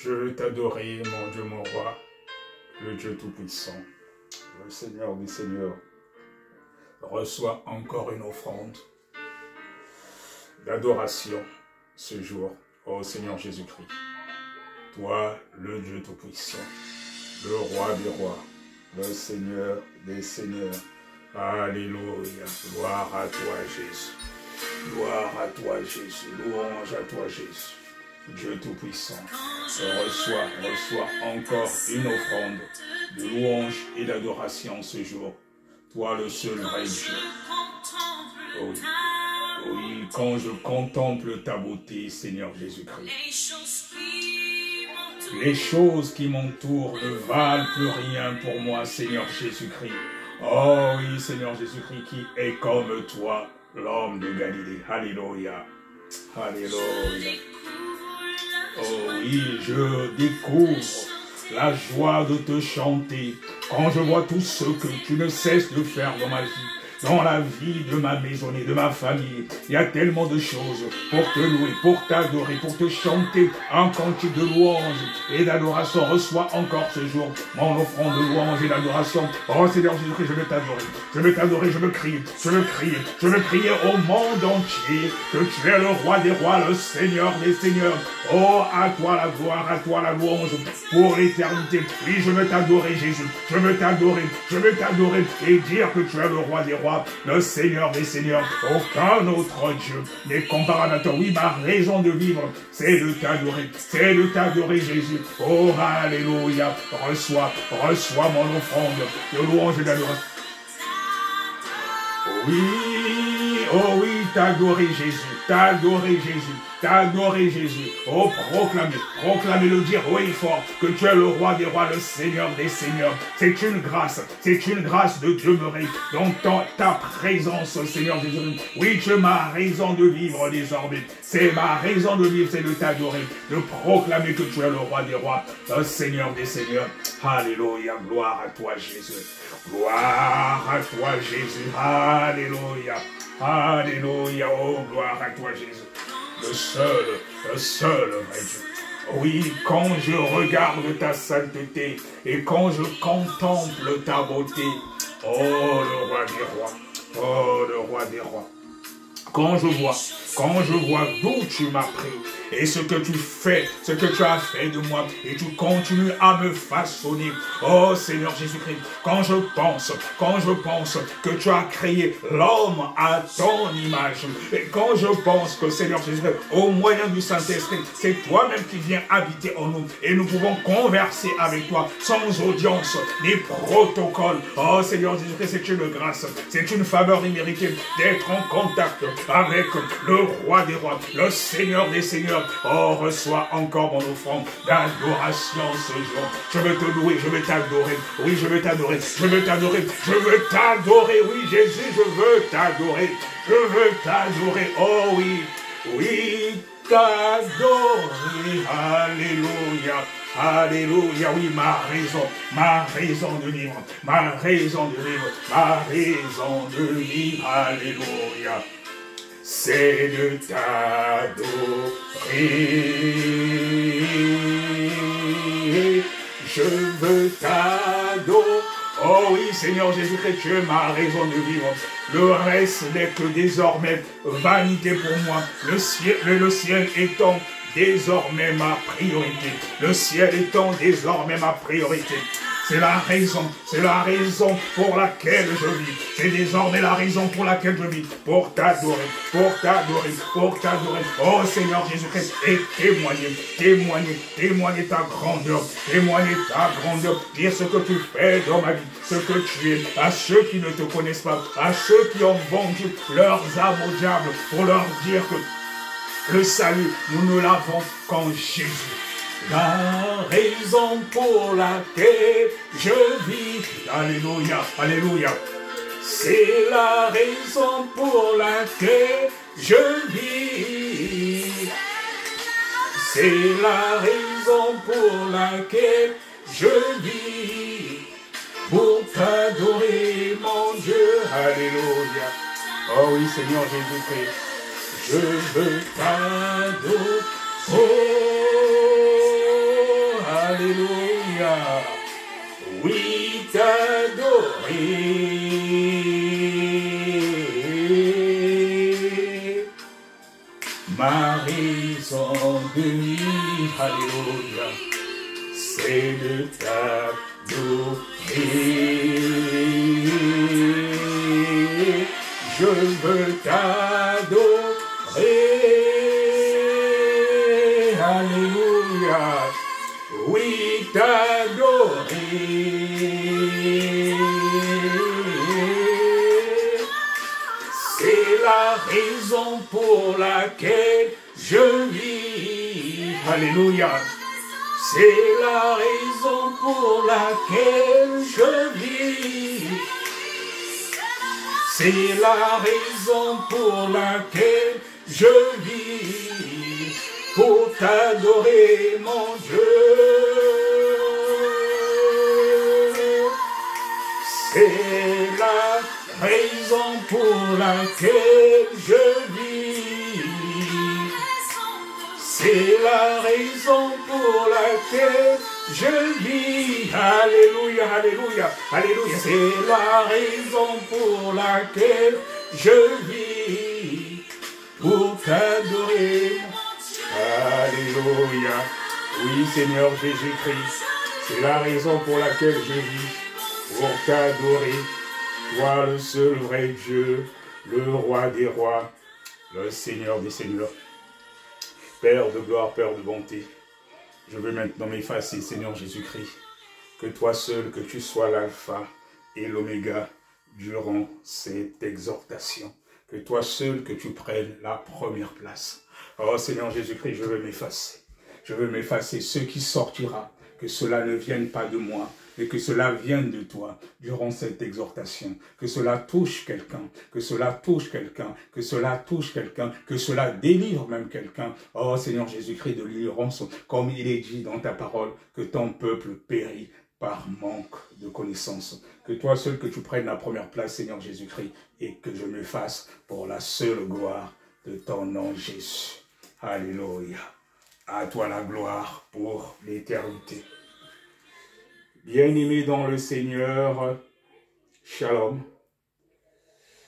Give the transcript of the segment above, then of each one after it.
Je veux t'adorer, mon Dieu, mon roi, le Dieu Tout-Puissant, le Seigneur des Seigneurs. Reçois encore une offrande d'adoration ce jour, ô Seigneur Jésus-Christ. Toi, le Dieu Tout-Puissant, le Roi des rois, le Seigneur des Seigneurs. Alléluia. Gloire à toi, Jésus. Gloire à toi, Jésus. Louange à toi, Jésus. Dieu Tout-Puissant, reçois encore une offrande de louange et d'adoration ce jour. Toi, le seul vrai Dieu. Oh oui. Oui, quand je contemple ta beauté, Seigneur Jésus-Christ, les choses qui m'entourent ne valent plus rien pour moi, Seigneur Jésus-Christ. Oh oui, Seigneur Jésus-Christ, qui est comme toi, l'homme de Galilée. Alléluia. Alléluia. Oh oui, je découvre la joie de te chanter quand je vois tout ce que tu ne cesses de faire dans ma vie. Dans la vie de ma maisonnée, de ma famille, il y a tellement de choses pour te louer, pour t'adorer, pour te chanter un cantique de louange et d'adoration. Reçois encore ce jour mon offrande de louange et d'adoration. Oh Seigneur Jésus-Christ, je veux t'adorer, je veux t'adorer, je veux crier, je veux crier, je veux crier au monde entier que tu es le roi des rois, le Seigneur des seigneurs. Oh, à toi la gloire, à toi la louange pour l'éternité. Oui, je veux t'adorer Jésus, je veux t'adorer et dire que tu es le roi des rois, le Seigneur des seigneurs. Aucun autre Dieu n'est comparable à toi. Oui, ma raison de vivre, c'est de t'adorer Jésus. Oh, alléluia. Reçois mon offrande de louange et d'adoration. Oh oui, t'adorer Jésus. Oh, proclamez-le, dire haut et fort que tu es le roi des rois, le Seigneur des seigneurs. C'est une grâce de demeurer dans ta présence, Seigneur Jésus. Oui, tu es ma raison de vivre désormais. C'est ma raison de vivre, c'est de t'adorer, de proclamer que tu es le roi des rois, le Seigneur des seigneurs. Alléluia, gloire à toi, Jésus. Gloire à toi, Jésus. Alléluia. Alléluia, oh gloire à toi Jésus, le seul vrai Dieu. Oui, quand je regarde ta sainteté et quand je contemple ta beauté, oh le roi des rois, quand je vois d'où tu m'as pris et ce que tu fais, ce que tu as fait de moi et tu continues à me façonner. Oh Seigneur Jésus-Christ, quand je pense que tu as créé l'homme à ton image et quand je pense que Seigneur Jésus-Christ, au moyen du Saint-Esprit, c'est toi-même qui viens habiter en nous et nous pouvons converser avec toi sans audience ni protocole. Oh Seigneur Jésus-Christ, c'est une grâce, c'est une faveur imméritée d'être en contact avec le roi des rois, le Seigneur des seigneurs. Oh, reçois encore mon offrande d'adoration ce jour. Je veux te louer, je veux t'adorer. Oui, je veux t'adorer. Oui, Jésus, je veux t'adorer. Oh oui, t'adorer. Alléluia. Alléluia, oui, ma raison de vivre, alléluia, c'est de t'adorer, je veux t'adorer. Oh oui, Seigneur Jésus-Christ, tu es ma raison de vivre. Le reste n'est que désormais vanité pour moi. Le ciel étant désormais ma priorité. Le ciel étant désormais ma priorité. C'est la raison pour laquelle je vis. C'est désormais la raison pour laquelle je vis. Pour t'adorer. Oh Seigneur Jésus-Christ, et témoigner ta grandeur. Dire ce que tu fais dans ma vie, ce que tu es. À ceux qui ne te connaissent pas, à ceux qui ont vendu leurs âmes au diable pour leur dire que le salut, nous ne l'avons qu'en Jésus. La raison pour laquelle je vis, alléluia, c'est la raison pour laquelle je vis, c'est la raison pour laquelle je vis, pour t'adorer mon Dieu, alléluia. Oh oui Seigneur Jésus-Christ, je veux t'adorer. raison de vivre, alléluia, c'est de t'adorer. Je veux t'adorer, alléluia, oui, t'adorer. C'est la raison pour laquelle je vis, alléluia. C'est la raison pour laquelle je vis. C'est la raison pour laquelle je vis, pour t'adorer, mon Dieu. C'est la raison pour laquelle je vis. C'est la raison pour laquelle je vis. Alléluia, alléluia, alléluia. C'est la raison pour laquelle je vis, pour t'adorer. Alléluia. Oui, Seigneur Jésus-Christ, c'est la raison pour laquelle je vis, pour t'adorer. Toi, le seul vrai Dieu, le roi des rois, le Seigneur des seigneurs. Père de gloire, Père de bonté, je veux maintenant m'effacer, Seigneur Jésus-Christ, que toi seul, que tu sois l'alpha et l'oméga durant cette exhortation. Que toi seul, que tu prennes la première place. Oh Seigneur Jésus-Christ, je veux m'effacer. Je veux m'effacer. Ce qui sortira, que cela ne vienne pas de moi, et que cela vienne de toi durant cette exhortation, que cela touche quelqu'un, que cela touche quelqu'un, que cela touche quelqu'un, que cela délivre même quelqu'un. Oh Seigneur Jésus-Christ, de l'ignorance, comme il est dit dans ta parole, que ton peuple périt par manque de connaissance. Que toi seul, que tu prennes la première place, Seigneur Jésus-Christ, et que je me fasse pour la seule gloire de ton nom, Jésus. Alléluia. À toi la gloire pour l'éternité. Bien-aimés dans le Seigneur, Shalom.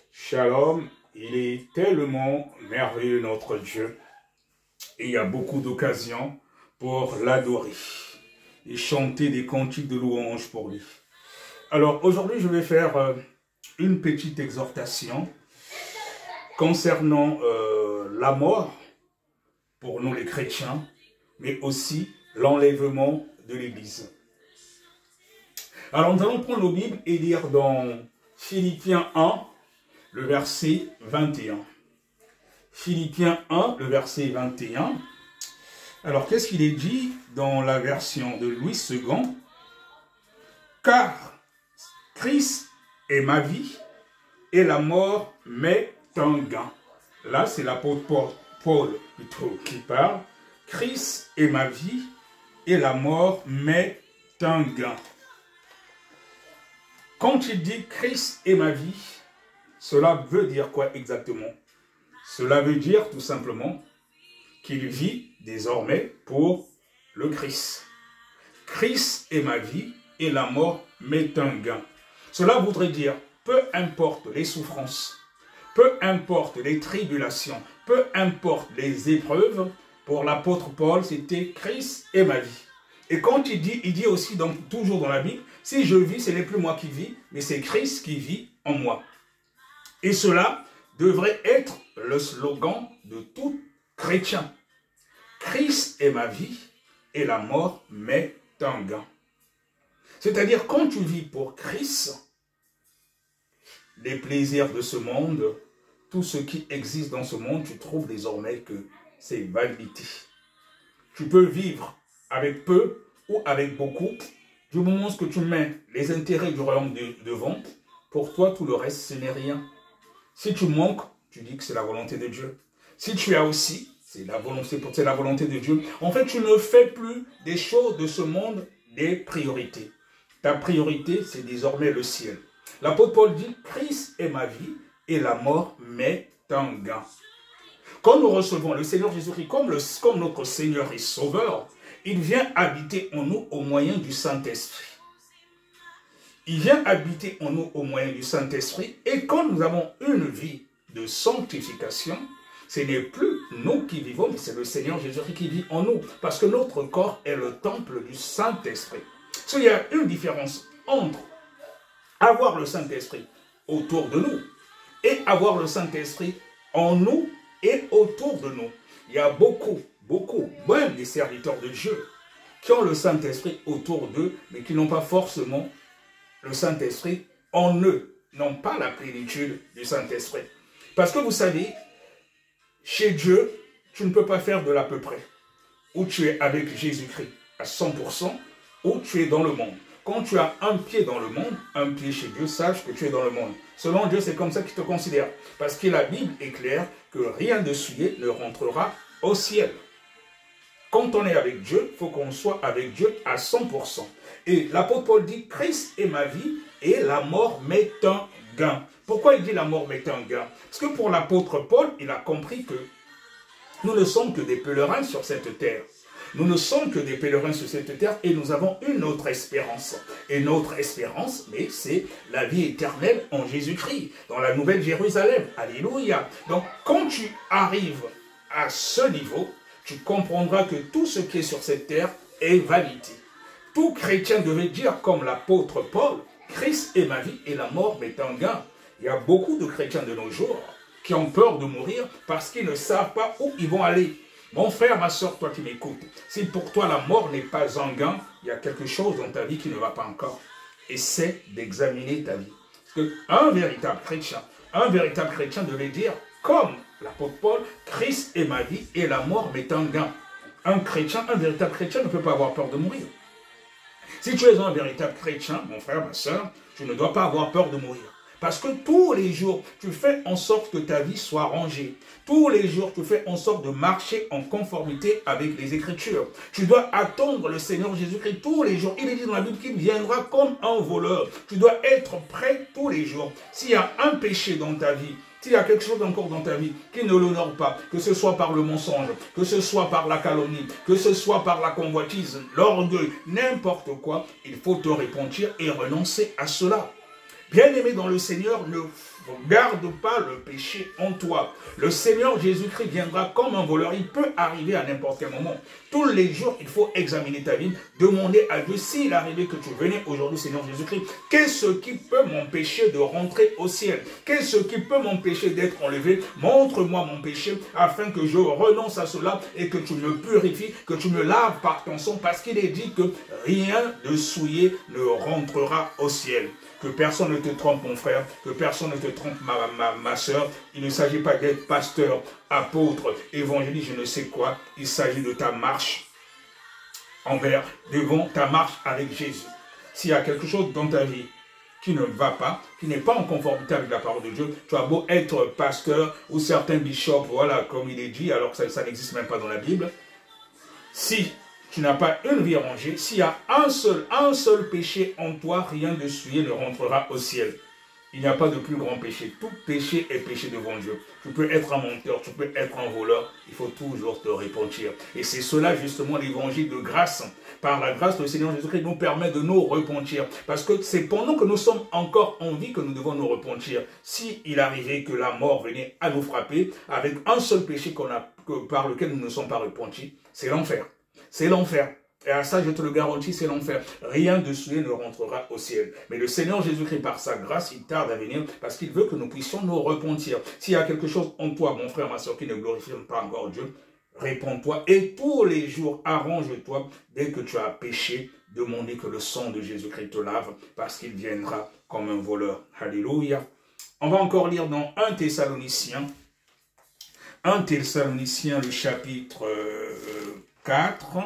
Shalom, il est tellement merveilleux notre Dieu. Et il y a beaucoup d'occasions pour l'adorer et chanter des cantiques de louange pour lui. Alors aujourd'hui, je vais faire une petite exhortation concernant la mort pour nous les chrétiens, mais aussi l'enlèvement de l'Église. Alors nous allons prendre nos Bibles et lire dans Philippiens 1, le verset 21. Philippiens 1, le verset 21. Alors qu'est-ce qu'il est dit dans la version de Louis II? Car Christ est ma vie et la mort m'est un gain. Là c'est l'apôtre Paul plutôt qui parle. Christ est ma vie et la mort m'est un gain. Quand il dit Christ est ma vie, cela veut dire quoi exactement? Cela veut dire tout simplement qu'il vit désormais pour le Christ. Christ est ma vie et la mort m'est un gain. Cela voudrait dire, peu importe les souffrances, peu importe les tribulations, peu importe les épreuves, pour l'apôtre Paul, c'était Christ est ma vie. Et quand il dit aussi donc, toujours dans la Bible, si je vis, ce n'est plus moi qui vis, mais c'est Christ qui vit en moi. Et cela devrait être le slogan de tout chrétien. Christ est ma vie et la mort m'est un gain. C'est-à-dire, quand tu vis pour Christ, les plaisirs de ce monde, tout ce qui existe dans ce monde, tu trouves désormais que c'est vanité. Tu peux vivre avec peu ou avec beaucoup, du moment que tu mets les intérêts du royaume devant, pour toi, tout le reste, ce n'est rien. Si tu manques, tu dis que c'est la volonté de Dieu. Si tu as aussi, c'est la volonté de Dieu. En fait, tu ne fais plus des choses de ce monde des priorités. Ta priorité, c'est désormais le ciel. L'apôtre Paul dit, Christ est ma vie et la mort m'est un gain. Quand nous recevons le Seigneur Jésus-Christ comme notre Seigneur et Sauveur, il vient habiter en nous au moyen du Saint-Esprit. Il vient habiter en nous au moyen du Saint-Esprit. Et quand nous avons une vie de sanctification, Ce n'est plus nous qui vivons, mais c'est le Seigneur Jésus-Christ qui vit en nous. Parce que notre corps est le temple du Saint-Esprit. Il y a une différence entre avoir le Saint-Esprit autour de nous et avoir le Saint-Esprit en nous et autour de nous. Il y a beaucoup, même des serviteurs de Dieu qui ont le Saint-Esprit autour d'eux, mais qui n'ont pas forcément le Saint-Esprit en eux, n'ont pas la plénitude du Saint-Esprit. Parce que vous savez, chez Dieu, tu ne peux pas faire de l'à peu près. Ou tu es avec Jésus-Christ à 100%, ou tu es dans le monde. Quand tu as un pied dans le monde, un pied chez Dieu, sache que tu es dans le monde. Selon Dieu, c'est comme ça qu'il te considère. Parce que la Bible est claire que rien de souillé ne rentrera au ciel. Quand on est avec Dieu, il faut qu'on soit avec Dieu à 100%. Et l'apôtre Paul dit, Christ est ma vie et la mort m'est un gain. Pourquoi il dit la mort m'est un gain? Parce que pour l'apôtre Paul, il a compris que nous ne sommes que des pèlerins sur cette terre. Nous ne sommes que des pèlerins sur cette terre et nous avons une autre espérance. Et notre espérance, mais c'est la vie éternelle en Jésus-Christ, dans la Nouvelle Jérusalem. Alléluia. Donc, quand tu arrives à ce niveau, tu comprendras que tout ce qui est sur cette terre est vanité. Tout chrétien devait dire, comme l'apôtre Paul, Christ est ma vie et la mort m'est un gain. Il y a beaucoup de chrétiens de nos jours qui ont peur de mourir parce qu'ils ne savent pas où ils vont aller. Mon frère, ma soeur, toi qui m'écoutes, si pour toi la mort n'est pas un gain, il y a quelque chose dans ta vie qui ne va pas encore. Essaie d'examiner ta vie. Parce qu'un véritable chrétien devait dire, comme l'apôtre Paul, Christ est ma vie et la mort m'est un gain. Un véritable chrétien ne peut pas avoir peur de mourir. Si tu es un véritable chrétien, mon frère, ma soeur, tu ne dois pas avoir peur de mourir. Parce que tous les jours, tu fais en sorte que ta vie soit rangée. Tous les jours, tu fais en sorte de marcher en conformité avec les Écritures. Tu dois attendre le Seigneur Jésus-Christ tous les jours. Il est dit dans la Bible qu'il viendra comme un voleur. Tu dois être prêt tous les jours. S'il y a un péché dans ta vie, s'il y a quelque chose encore dans ta vie qui ne l'honore pas, que ce soit par le mensonge, que ce soit par la calomnie, que ce soit par la convoitise, l'orgueil, n'importe quoi, il faut te repentir et renoncer à cela. Bien-aimé dans le Seigneur, ne garde pas le péché en toi. Le Seigneur Jésus-Christ viendra comme un voleur. Il peut arriver à n'importe quel moment. Tous les jours, il faut examiner ta vie, demander à Dieu s'il arrivait que tu venais aujourd'hui, Seigneur Jésus-Christ. Qu'est-ce qui peut m'empêcher de rentrer au ciel? Qu'est-ce qui peut m'empêcher d'être enlevé? Montre-moi mon péché afin que je renonce à cela et que tu me purifies, que tu me laves par ton sang, parce qu'il est dit que rien de souillé ne rentrera au ciel. Que personne ne te trompe, mon frère, que personne ne te trompe, ma soeur. Il ne s'agit pas d'être pasteur, apôtre, évangéliste, je ne sais quoi. Il s'agit de ta marche devant ta marche avec Jésus. S'il y a quelque chose dans ta vie qui ne va pas, qui n'est pas en conformité avec la parole de Dieu, tu as beau être pasteur ou certains bishops, voilà, comme il est dit, alors que ça n'existe même pas dans la Bible. Si tu n'as pas une vie rangée, s'il y a un seul péché en toi, rien de souillé ne rentrera au ciel. Il n'y a pas de plus grand péché. Tout péché est péché devant Dieu. Tu peux être un menteur, tu peux être un voleur. Il faut toujours te repentir. Et c'est cela justement l'évangile de grâce. Par la grâce, le Seigneur Jésus-Christ nous permet de nous repentir. Parce que c'est pendant que nous sommes encore en vie que nous devons nous repentir. S'il arrivait que la mort venait à nous frapper avec un seul péché par lequel nous ne sommes pas repentis, c'est l'enfer. C'est l'enfer. Et à ça, je te le garantis, c'est l'enfer. Rien de souillé ne rentrera au ciel. Mais le Seigneur Jésus-Christ, par sa grâce, il tarde à venir parce qu'il veut que nous puissions nous repentir. S'il y a quelque chose en toi, mon frère, ma soeur, qui ne glorifie pas encore Dieu, réponds-toi et tous les jours, arrange-toi. Dès que tu as péché, demandez que le sang de Jésus-Christ te lave parce qu'il viendra comme un voleur. Alléluia. On va encore lire dans 1 Thessaloniciens. 1 Thessaloniciens, le chapitre 4.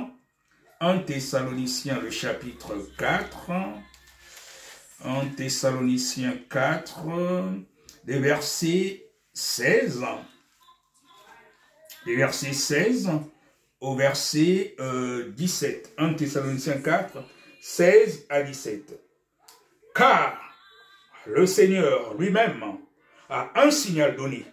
1 Thessaloniciens, le chapitre 4. 1 Thessaloniciens 4, des versets 16. Des versets 16 au verset 17. 1 Thessaloniciens 4, 16 à 17. Car le Seigneur lui-même a un signal donné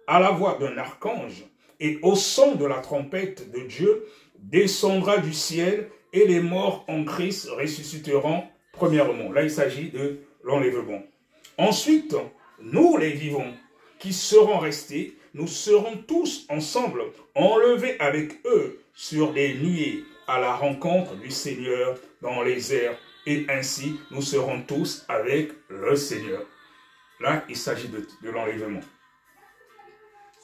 à la voix d'un archange et au son de la trompette de Dieu descendra du ciel et les morts en Christ ressusciteront premièrement. Là, il s'agit de l'enlèvement. Ensuite, nous les vivants qui serons restés, nous serons tous ensemble enlevés avec eux sur des nuées à la rencontre du Seigneur dans les airs. Et ainsi, nous serons tous avec le Seigneur. Là, il s'agit de l'enlèvement.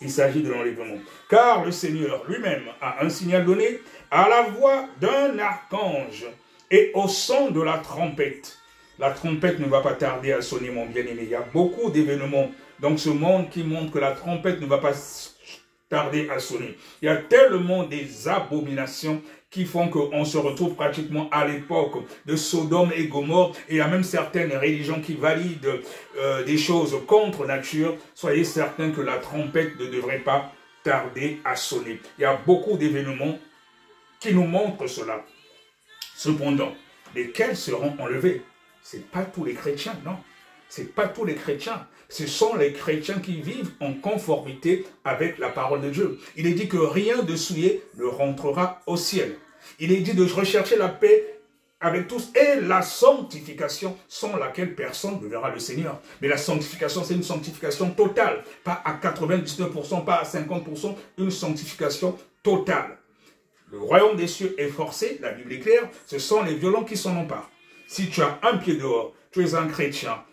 Il s'agit de l'enlèvement. Car le Seigneur lui-même a un signal donné à la voix d'un archange et au son de la trompette. La trompette ne va pas tarder à sonner, mon bien-aimé. Il y a beaucoup d'événements dans ce monde qui montrent que la trompette ne va pas tarder à sonner. Il y a tellement des abominations qui font qu'on se retrouve pratiquement à l'époque de Sodome et Gomorrhe. Et il y a même certaines religions qui valident des choses contre nature. Soyez certains que la trompette ne devrait pas tarder à sonner. Il y a beaucoup d'événements qui nous montrent cela. Cependant, lesquels seront enlevés? Ce n'est pas tous les chrétiens, non. Ce n'est pas tous les chrétiens. Ce sont les chrétiens qui vivent en conformité avec la parole de Dieu. Il est dit que rien de souillé ne rentrera au ciel. Il est dit de rechercher la paix avec tous et la sanctification sans laquelle personne ne verra le Seigneur. Mais la sanctification, c'est une sanctification totale. Pas à 99%, pas à 50%, une sanctification totale. Le royaume des cieux est forcé, la Bible est claire, ce sont les violents qui s'en emparent. Si tu as un pied dehors, tu es un chrétien,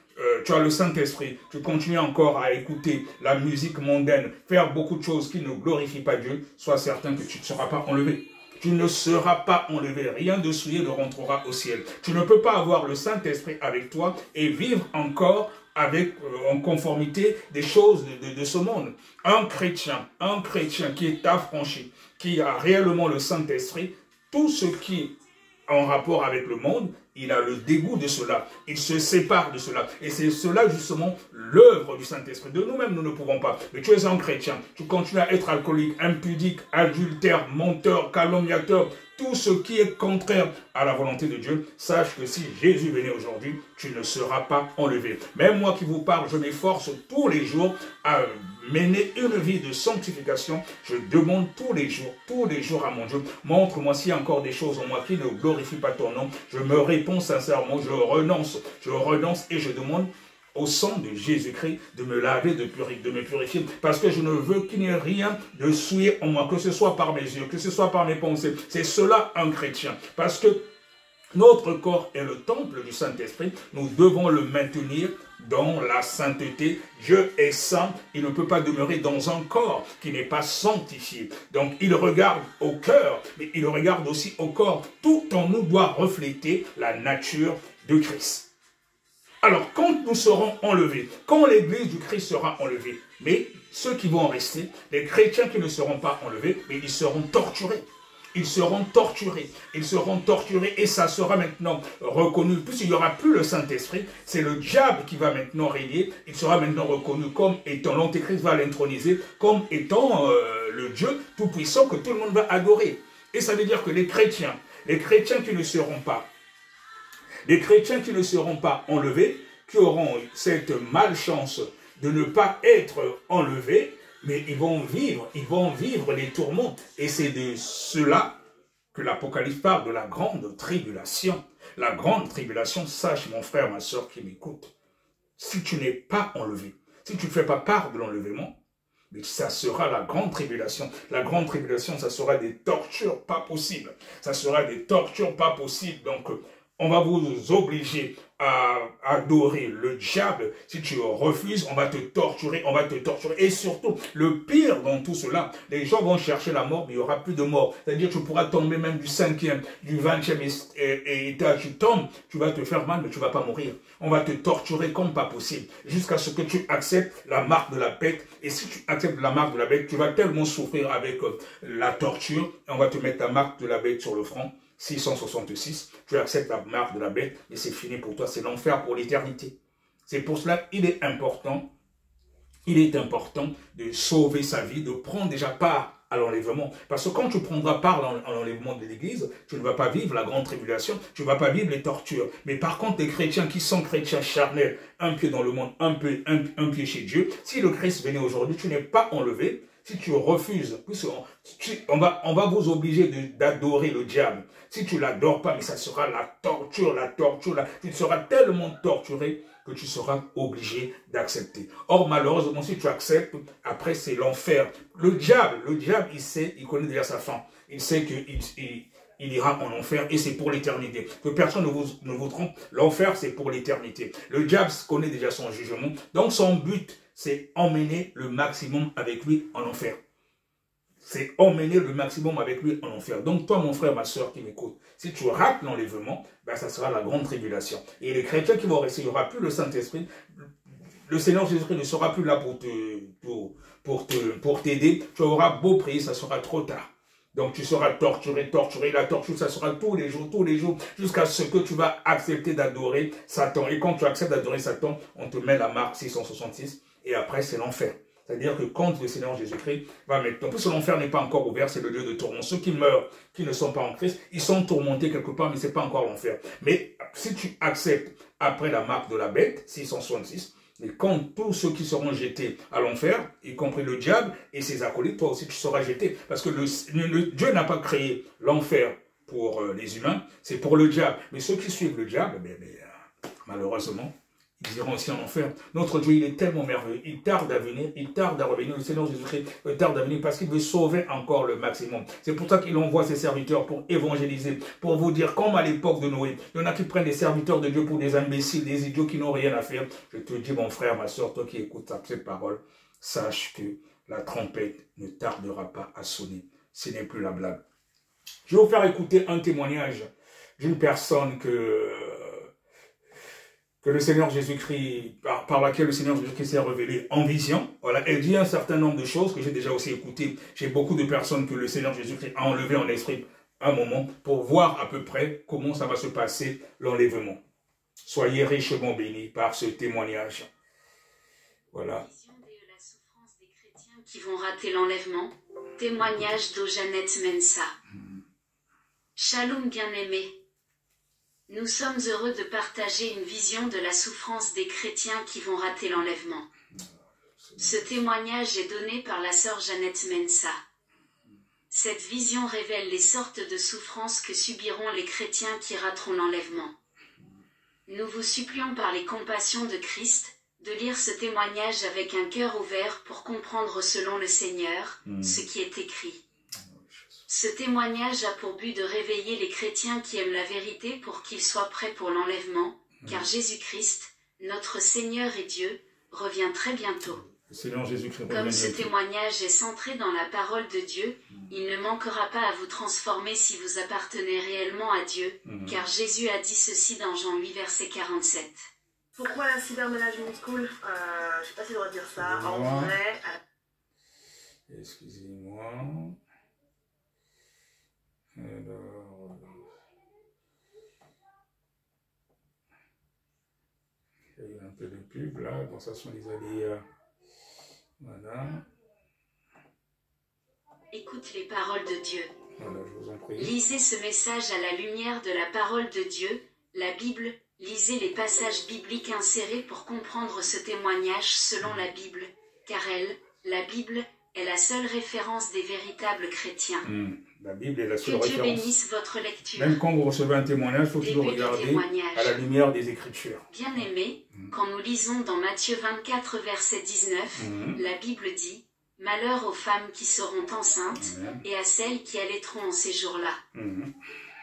tu as le Saint-Esprit, tu continues encore à écouter la musique mondaine, faire beaucoup de choses qui ne glorifient pas Dieu, sois certain que tu ne seras pas enlevé. Tu ne seras pas enlevé, rien de souillé ne rentrera au ciel. Tu ne peux pas avoir le Saint-Esprit avec toi et vivre encore avec, en conformité des choses de ce monde. Un chrétien qui est affranchi, qui a réellement le Saint-Esprit, tout ce qui est en rapport avec le monde, il a le dégoût de cela. Il se sépare de cela. Et c'est cela justement l'œuvre du Saint-Esprit. De nous-mêmes, nous ne pouvons pas. Mais tu es un chrétien. Tu continues à être alcoolique, impudique, adultère, menteur, calomniateur. Tout ce qui est contraire à la volonté de Dieu, sache que si Jésus venait aujourd'hui, tu ne seras pas enlevé. Même moi qui vous parle, je m'efforce tous les jours à mener une vie de sanctification. Je demande tous les jours à mon Dieu, montre-moi s'il y a encore des choses en moi qui ne glorifient pas ton nom. Je me réponds sincèrement, je renonce et je demande au sang de Jésus-Christ de me laver, de me purifier, parce que je ne veux qu'il n'y ait rien de souillé en moi, que ce soit par mes yeux, que ce soit par mes pensées. C'est cela un chrétien, parce que notre corps est le temple du Saint-Esprit, nous devons le maintenir dans la sainteté. Dieu est saint, il ne peut pas demeurer dans un corps qui n'est pas sanctifié. Donc il regarde au cœur, mais il regarde aussi au corps. Tout en nous doit refléter la nature de Christ. Alors, quand nous serons enlevés, quand l'Église du Christ sera enlevée, mais ceux qui vont rester, les chrétiens qui ne seront pas enlevés, mais ils seront torturés. Ils seront torturés et ça sera maintenant reconnu. Puisqu'il n'y aura plus le Saint-Esprit, c'est le diable qui va maintenant régner. Il sera maintenant reconnu comme étant, l'Antéchrist va l'introniser, comme étant le Dieu tout-puissant que tout le monde va adorer. Et ça veut dire que les chrétiens qui ne seront pas, enlevés, qui auront cette malchance de ne pas être enlevés, mais ils vont vivre les tourments. Et c'est de cela que l'Apocalypse parle, de la grande tribulation. La grande tribulation, sache mon frère, ma soeur qui m'écoute, si tu n'es pas enlevé, si tu ne fais pas part de l'enlèvement, mais ça sera la grande tribulation. La grande tribulation, ça sera des tortures pas possibles. Ça sera des tortures pas possibles. Donc, on va vous obliger à adorer le diable. Si tu refuses, on va te torturer, Et surtout, le pire dans tout cela, les gens vont chercher la mort, mais il n'y aura plus de mort. C'est-à-dire que tu pourras tomber même du 5e, du 20e étage. Tu tombes, tu vas te faire mal, mais tu ne vas pas mourir. On va te torturer comme pas possible, jusqu'à ce que tu acceptes la marque de la bête. Et si tu acceptes la marque de la bête, tu vas tellement souffrir avec la torture, et on va te mettre la marque de la bête sur le front. 666, tu acceptes la marque de la bête et c'est fini pour toi, c'est l'enfer pour l'éternité. C'est pour cela qu'il est important de sauver sa vie, de prendre déjà part à l'enlèvement. Parce que quand tu prendras part à l'enlèvement de l'Église, tu ne vas pas vivre la grande tribulation, tu ne vas pas vivre les tortures. Mais par contre, les chrétiens qui sont chrétiens charnels, un pied dans le monde, un pied chez Dieu, si le Christ venait aujourd'hui, tu n'es pas enlevé. Si tu refuses, on va vous obliger d'adorer le diable. Si tu ne l'adores pas, mais ça sera la torture. Tu seras tellement torturé que tu seras obligé d'accepter. Or, malheureusement, si tu acceptes, après, c'est l'enfer. Le diable, il sait, il connaît déjà sa fin. Il sait qu'il ira en enfer et c'est pour l'éternité. Que personne ne vous trompe, l'enfer, c'est pour l'éternité. Le diable connaît déjà son jugement. Donc, son but, c'est emmener le maximum avec lui en enfer. C'est emmener le maximum avec lui en enfer. Donc toi, mon frère, ma soeur qui m'écoute, si tu rates l'enlèvement, ben, ça sera la grande tribulation. Et les chrétiens qui vont rester, il n'y aura plus le Saint-Esprit. Le Seigneur Jésus-Christ ne sera plus là pour t'aider. Tu auras beau prier, ça sera trop tard. Donc tu seras torturé. La torture, ça sera tous les jours, jusqu'à ce que tu vas accepter d'adorer Satan. Et quand tu acceptes d'adorer Satan, on te met la marque 666 et après c'est l'enfer. C'est-à-dire que quand le Seigneur Jésus-Christ va mettre... En plus, l'enfer n'est pas encore ouvert, c'est le lieu de tourment. Ceux qui meurent, qui ne sont pas en Christ, ils sont tourmentés quelque part, mais ce n'est pas encore l'enfer. Mais si tu acceptes après la marque de la bête, 666, et quand tous ceux qui seront jetés à l'enfer, y compris le diable et ses acolytes, toi aussi tu seras jeté. Parce que Dieu n'a pas créé l'enfer pour les humains, c'est pour le diable. Mais ceux qui suivent le diable, malheureusement, ils iront aussi en enfer. Notre Dieu, il est tellement merveilleux. Il tarde à venir, il tarde à revenir. Le Seigneur Jésus-Christ tarde à venir parce qu'il veut sauver encore le maximum. C'est pour ça qu'il envoie ses serviteurs pour évangéliser, pour vous dire, comme à l'époque de Noé, il y en a qui prennent des serviteurs de Dieu pour des imbéciles, des idiots qui n'ont rien à faire. Je te dis, mon frère, ma soeur, toi qui écoutes ces paroles, sache que la trompette ne tardera pas à sonner. Ce n'est plus la blague. Je vais vous faire écouter un témoignage d'une personne que le Seigneur Jésus-Christ, par laquelle le Seigneur Jésus-Christ s'est révélé en vision. Voilà, elle dit un certain nombre de choses que j'ai déjà aussi écoutées. J'ai beaucoup de personnes que le Seigneur Jésus-Christ a enlevées en esprit un moment pour voir à peu près comment ça va se passer l'enlèvement. Soyez richement bénis par ce témoignage. Voilà. La souffrance des chrétiens qui vont rater l'enlèvement. Témoignage d'Ojanet Mensa. Shalom bien-aimé. Nous sommes heureux de partager une vision de la souffrance des chrétiens qui vont rater l'enlèvement. Ce témoignage est donné par la sœur Jeannette Mensa. Cette vision révèle les sortes de souffrances que subiront les chrétiens qui rateront l'enlèvement. Nous vous supplions par les compassions de Christ, de lire ce témoignage avec un cœur ouvert pour comprendre selon le Seigneur, ce qui est écrit. Ce témoignage a pour but de réveiller les chrétiens qui aiment la vérité pour qu'ils soient prêts pour l'enlèvement, car Jésus-Christ, notre Seigneur et Dieu, revient très bientôt. Comme ce témoignage est centré dans la parole de Dieu, il ne manquera pas à vous transformer si vous appartenez réellement à Dieu, car Jésus a dit ceci dans Jean 8, verset 47. Pourquoi la Cyber Management School je ne sais pas si je dois dire ça, en vrai... Excusez-moi... Alors, il y a eu un peu de pub là, bon ça sont les alliés, voilà. Écoute les paroles de Dieu. Voilà, je vous en prie. Lisez ce message à la lumière de la parole de Dieu, la Bible. Lisez les passages bibliques insérés pour comprendre ce témoignage selon la Bible, car la Bible, est la seule référence des véritables chrétiens. La Bible est la seule référence. Que Dieu référence. bénisse votre lecture. Même quand vous recevez un témoignage, il faut toujours regarder à la lumière des Écritures. Bien-aimés, quand nous lisons dans Matthieu 24, verset 19, la Bible dit « Malheur aux femmes qui seront enceintes et à celles qui allaiteront en ces jours-là.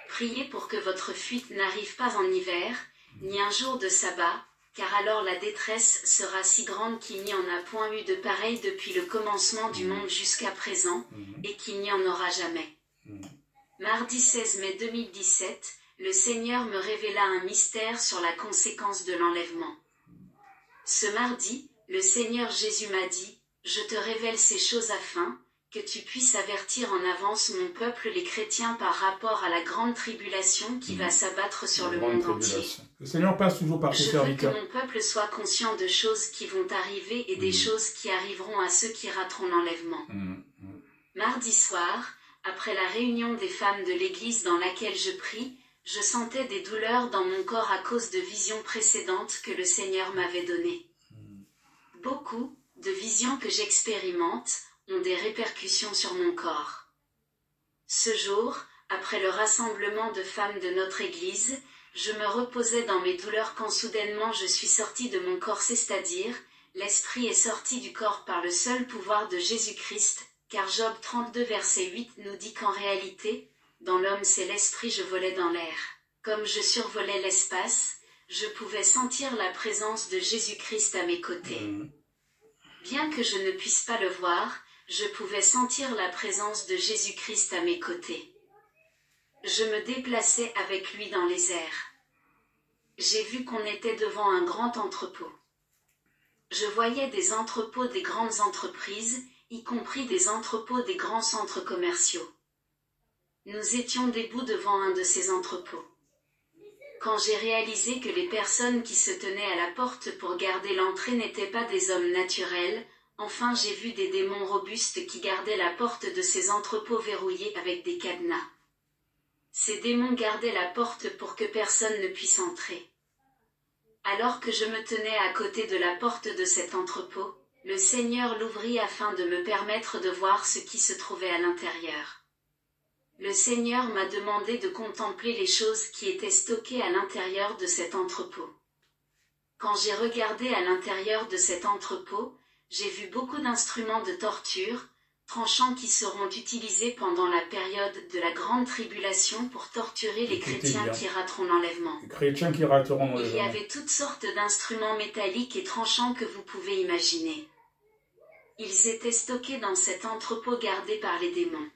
Priez pour que votre fuite n'arrive pas en hiver, ni un jour de sabbat, car alors la détresse sera si grande qu'il n'y en a point eu de pareil depuis le commencement du monde jusqu'à présent, et qu'il n'y en aura jamais. » Mardi 16 mai 2017, le Seigneur me révéla un mystère sur la conséquence de l'enlèvement. Ce mardi, le Seigneur Jésus m'a dit, « Je te révèle ces choses afin que tu puisses avertir en avance mon peuple les chrétiens par rapport à la grande tribulation qui va s'abattre sur le monde entier. » Le Seigneur passe toujours par ses serviteurs. Je veux que mon peuple soit conscient de choses qui vont arriver et des choses qui arriveront à ceux qui rateront l'enlèvement. Mardi soir, après la réunion des femmes de l'église dans laquelle je prie, je sentais des douleurs dans mon corps à cause de visions précédentes que le Seigneur m'avait données. Beaucoup de visions que j'expérimente ont des répercussions sur mon corps. Ce jour, après le rassemblement de femmes de notre église, Je me reposais dans mes douleurs quand soudainement je suis sorti de mon corps, c'est-à-dire, l'esprit est sorti du corps par le seul pouvoir de Jésus-Christ, car Job 32 verset 8 nous dit qu'en réalité, dans l'homme c'est l'esprit, je volais dans l'air. Comme je survolais l'espace, je pouvais sentir la présence de Jésus-Christ à mes côtés. Bien que je ne puisse pas le voir, je pouvais sentir la présence de Jésus-Christ à mes côtés. Je me déplaçais avec lui dans les airs. J'ai vu qu'on était devant un grand entrepôt. Je voyais des entrepôts des grandes entreprises, y compris des entrepôts des grands centres commerciaux. Nous étions debout devant un de ces entrepôts. Quand j'ai réalisé que les personnes qui se tenaient à la porte pour garder l'entrée n'étaient pas des hommes naturels, enfin j'ai vu des démons robustes qui gardaient la porte de ces entrepôts verrouillés avec des cadenas. Ces démons gardaient la porte pour que personne ne puisse entrer. Alors que je me tenais à côté de la porte de cet entrepôt, le Seigneur l'ouvrit afin de me permettre de voir ce qui se trouvait à l'intérieur. Le Seigneur m'a demandé de contempler les choses qui étaient stockées à l'intérieur de cet entrepôt. Quand j'ai regardé à l'intérieur de cet entrepôt, j'ai vu beaucoup d'instruments de torture, tranchants qui seront utilisés pendant la période de la grande tribulation pour torturer les chrétiens qui rateront l'enlèvement. Les chrétiens qui rateront l'enlèvement. Il y avait toutes sortes d'instruments métalliques et tranchants que vous pouvez imaginer. Ils étaient stockés dans cet entrepôt gardé par les démons.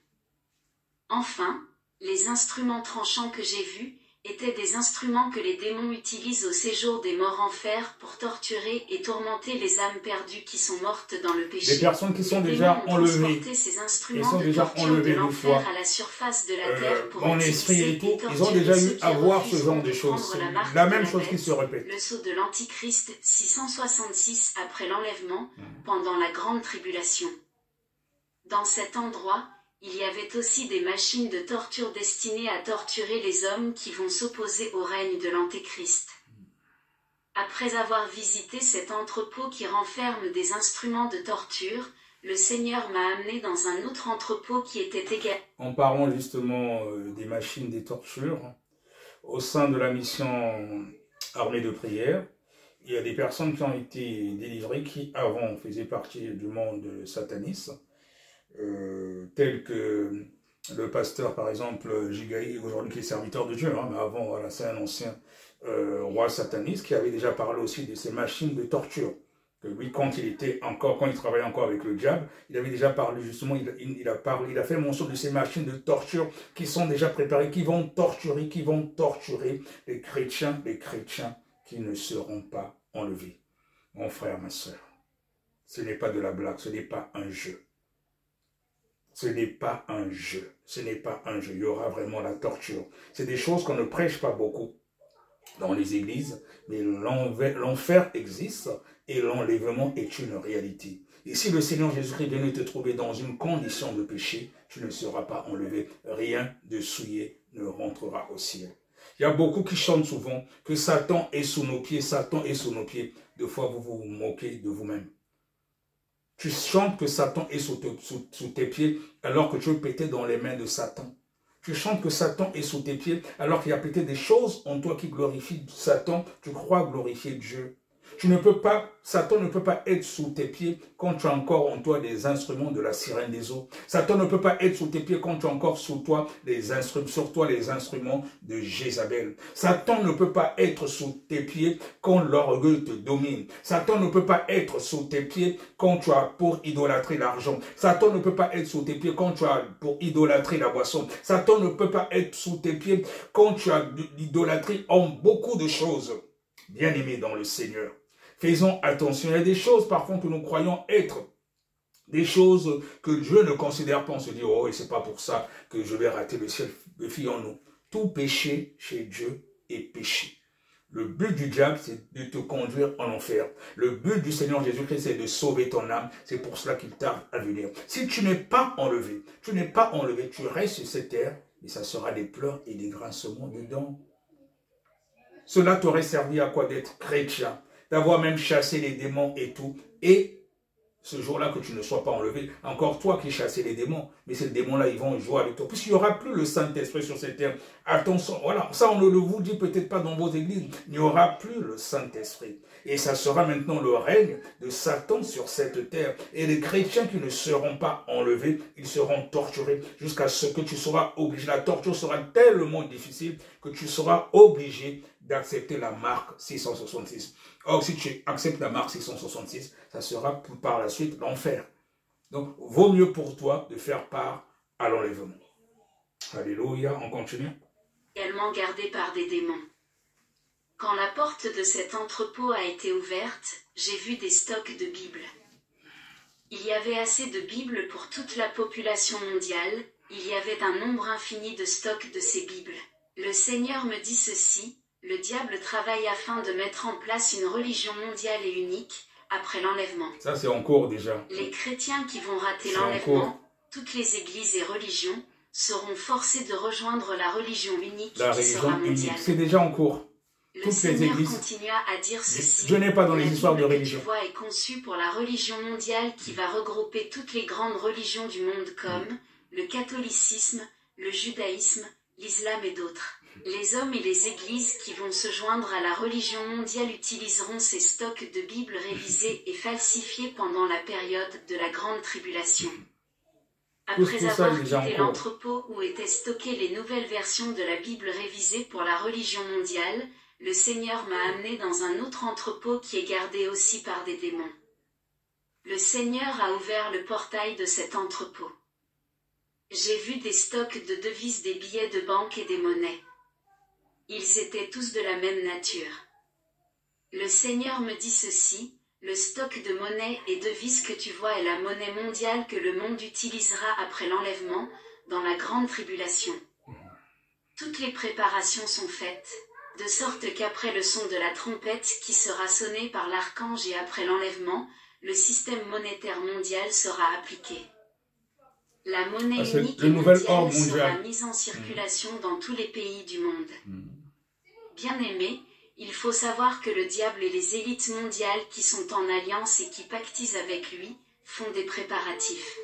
Enfin, les instruments tranchants que j'ai vus étaient des instruments que les démons utilisent au séjour des morts en fer pour torturer et tourmenter les âmes perdues qui sont mortes dans le péché. Les personnes qui sont déjà enlevées, ces ils instruments sont de déjà torture enlevés de une fois l'enfer à la surface de la terre pour en esprit et tout, ils ont déjà eu à voir ce genre de choses. La même chose qui se répète. Le sceau de l'Antichrist 666 après l'enlèvement, pendant la grande tribulation. Dans cet endroit, il y avait aussi des machines de torture destinées à torturer les hommes qui vont s'opposer au règne de l'Antéchrist. Après avoir visité cet entrepôt qui renferme des instruments de torture, le Seigneur m'a amené dans un autre entrepôt qui était égal. En parlant justement des machines de torture, au sein de la mission armée de prière, il y a des personnes qui ont été délivrées qui avant faisaient partie du monde sataniste, tel que le pasteur par exemple Gigaï, aujourd'hui qui est serviteur de Dieu, mais avant voilà, c'est un ancien roi sataniste qui avait déjà parlé aussi de ces machines de torture. Que lui, quand il travaillait encore avec le diable, il avait déjà parlé justement, il a fait mention de ces machines de torture qui sont déjà préparées, qui vont torturer les chrétiens qui ne seront pas enlevés. Mon frère, ma soeur, ce n'est pas de la blague, ce n'est pas un jeu. Ce n'est pas un jeu, ce n'est pas un jeu, il y aura vraiment la torture. C'est des choses qu'on ne prêche pas beaucoup dans les églises, mais l'enfer existe et l'enlèvement est une réalité. Et si le Seigneur Jésus-Christ vient te trouver dans une condition de péché, tu ne seras pas enlevé, rien de souillé ne rentrera au ciel. Il y a beaucoup qui chantent souvent que Satan est sous nos pieds, Satan est sous nos pieds. Deux fois vous vous moquez de vous-même. Tu chantes que Satan est sous tes pieds alors que tu es pété dans les mains de Satan. Tu chantes que Satan est sous tes pieds alors qu'il y a peut-être des choses en toi qui glorifient Satan. Tu crois glorifier Dieu. Satan ne peut pas être sous tes pieds quand tu as encore en toi des instruments de la sirène des eaux. Satan ne peut pas être sous tes pieds quand tu as encore sur toi les instruments de Jézabel. Satan ne peut pas être sous tes pieds quand l'orgueil te domine. Satan ne peut pas être sous tes pieds quand tu as pour idolâtrer l'argent. Satan ne peut pas être sous tes pieds quand tu as pour idolâtrer la boisson. Satan ne peut pas être sous tes pieds quand tu as l'idolâtrie en beaucoup de choses. Bien-aimés dans le Seigneur. Faisons attention, il y a des choses parfois que nous croyons être des choses que Dieu ne considère pas. On se dit, oh, et c'est pas pour ça que je vais rater le ciel. Fions-nous. Tout péché chez Dieu est péché. Le but du diable, c'est de te conduire en enfer. Le but du Seigneur Jésus-Christ, c'est de sauver ton âme. C'est pour cela qu'il tarde à venir. Si tu n'es pas enlevé, tu restes sur cette terre, et ça sera des pleurs et des grincements de dents. Cela t'aurait servi à quoi d'être chrétien? D'avoir même chassé les démons et tout. Et ce jour-là que tu ne sois pas enlevé. Encore toi qui chassais les démons, mais ces démons-là, ils vont jouer avec toi. Puisqu'il n'y aura plus le Saint-Esprit sur cette terre. Attention, voilà, ça on ne le vous dit peut-être pas dans vos églises. Il n'y aura plus le Saint-Esprit. Et ça sera maintenant le règne de Satan sur cette terre. Et les chrétiens qui ne seront pas enlevés, ils seront torturés jusqu'à ce que tu seras obligé. La torture sera tellement difficile que tu seras obligé d'accepter la marque 666. Or, si tu acceptes la marque 666, ça sera par la suite l'enfer. Donc, vaut mieux pour toi de faire part à l'enlèvement. Alléluia, on continue. Également gardé par des démons. Quand la porte de cet entrepôt a été ouverte, j'ai vu des stocks de Bibles. Il y avait assez de Bibles pour toute la population mondiale, il y avait un nombre infini de stocks de ces Bibles. Le Seigneur me dit ceci, le diable travaille afin de mettre en place une religion mondiale et unique, après l'enlèvement. Ça c'est en cours déjà. Les chrétiens qui vont rater l'enlèvement, toutes les églises et religions, seront forcés de rejoindre la religion unique qui sera mondiale. C'est déjà en cours. Le Seigneur continua à dire ceci. Je n'ai pas dans les histoires de religion. La Bible que tu vois est conçue pour la religion mondiale qui va regrouper toutes les grandes religions du monde comme le catholicisme, le judaïsme, l'islam et d'autres. Les hommes et les églises qui vont se joindre à la religion mondiale utiliseront ces stocks de Bibles révisés et falsifiés pendant la période de la grande tribulation. Après avoir quitté l'entrepôt où étaient stockées les nouvelles versions de la Bible révisée pour la religion mondiale, le Seigneur m'a amené dans un autre entrepôt qui est gardé aussi par des démons. Le Seigneur a ouvert le portail de cet entrepôt. J'ai vu des stocks de devises, des billets de banque et des monnaies. Ils étaient tous de la même nature. Le Seigneur me dit ceci, le stock de monnaie et devises que tu vois est la monnaie mondiale que le monde utilisera après l'enlèvement, dans la grande tribulation. Toutes les préparations sont faites, de sorte qu'après le son de la trompette qui sera sonnée par l'archange et après l'enlèvement, le système monétaire mondial sera appliqué. La monnaie unique et mondiale sera mise en circulation dans tous les pays du monde. Bien-aimés, il faut savoir que le diable et les élites mondiales qui sont en alliance et qui pactisent avec lui, font des préparatifs.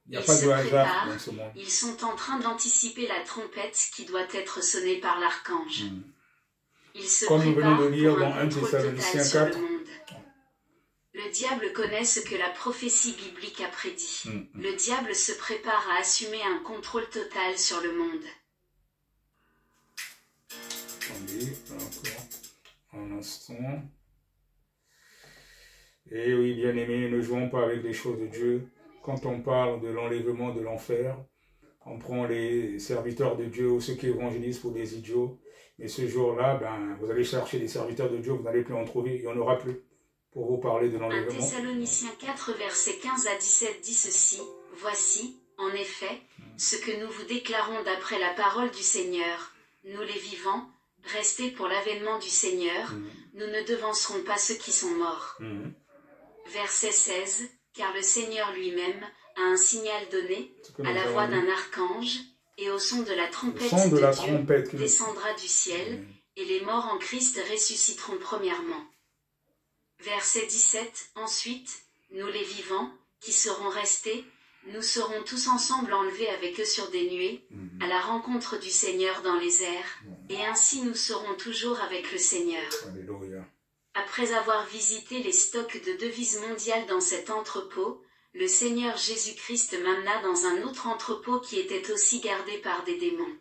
Il se préparent, ils sont en train d'anticiper la trompette qui doit être sonnée par l'archange. Ils se préparent pour un contrôle total sur le monde. Le diable connaît ce que la prophétie biblique a prédit. Le diable se prépare à assumer un contrôle total sur le monde. Attendez, encore un instant. Et oui, bien aimé, ne jouons pas avec les choses de Dieu. Quand on parle de l'enlèvement de l'enfer, on prend les serviteurs de Dieu ou ceux qui évangélisent pour des idiots. Mais ce jour-là, vous allez chercher des serviteurs de Dieu, vous n'allez plus en trouver, il n'y en aura plus. Pour vous parler de l'enlèvement. 1 Thessaloniciens 4, versets 15 à 17 dit ceci, « Voici, en effet, ce que nous vous déclarons d'après la parole du Seigneur. Nous les vivants, restés pour l'avènement du Seigneur, nous ne devancerons pas ceux qui sont morts. Verset 16, « Car le Seigneur lui-même a un signal donné, à la voix d'un archange, et au son de la trompette de Dieu, descendra du ciel, et les morts en Christ ressusciteront premièrement. » Verset 17, ensuite, nous les vivants, qui serons restés, nous serons tous ensemble enlevés avec eux sur des nuées, à la rencontre du Seigneur dans les airs, et ainsi nous serons toujours avec le Seigneur. Alléluia. Après avoir visité les stocks de devises mondiales dans cet entrepôt, le Seigneur Jésus-Christ m'amena dans un autre entrepôt qui était aussi gardé par des démons.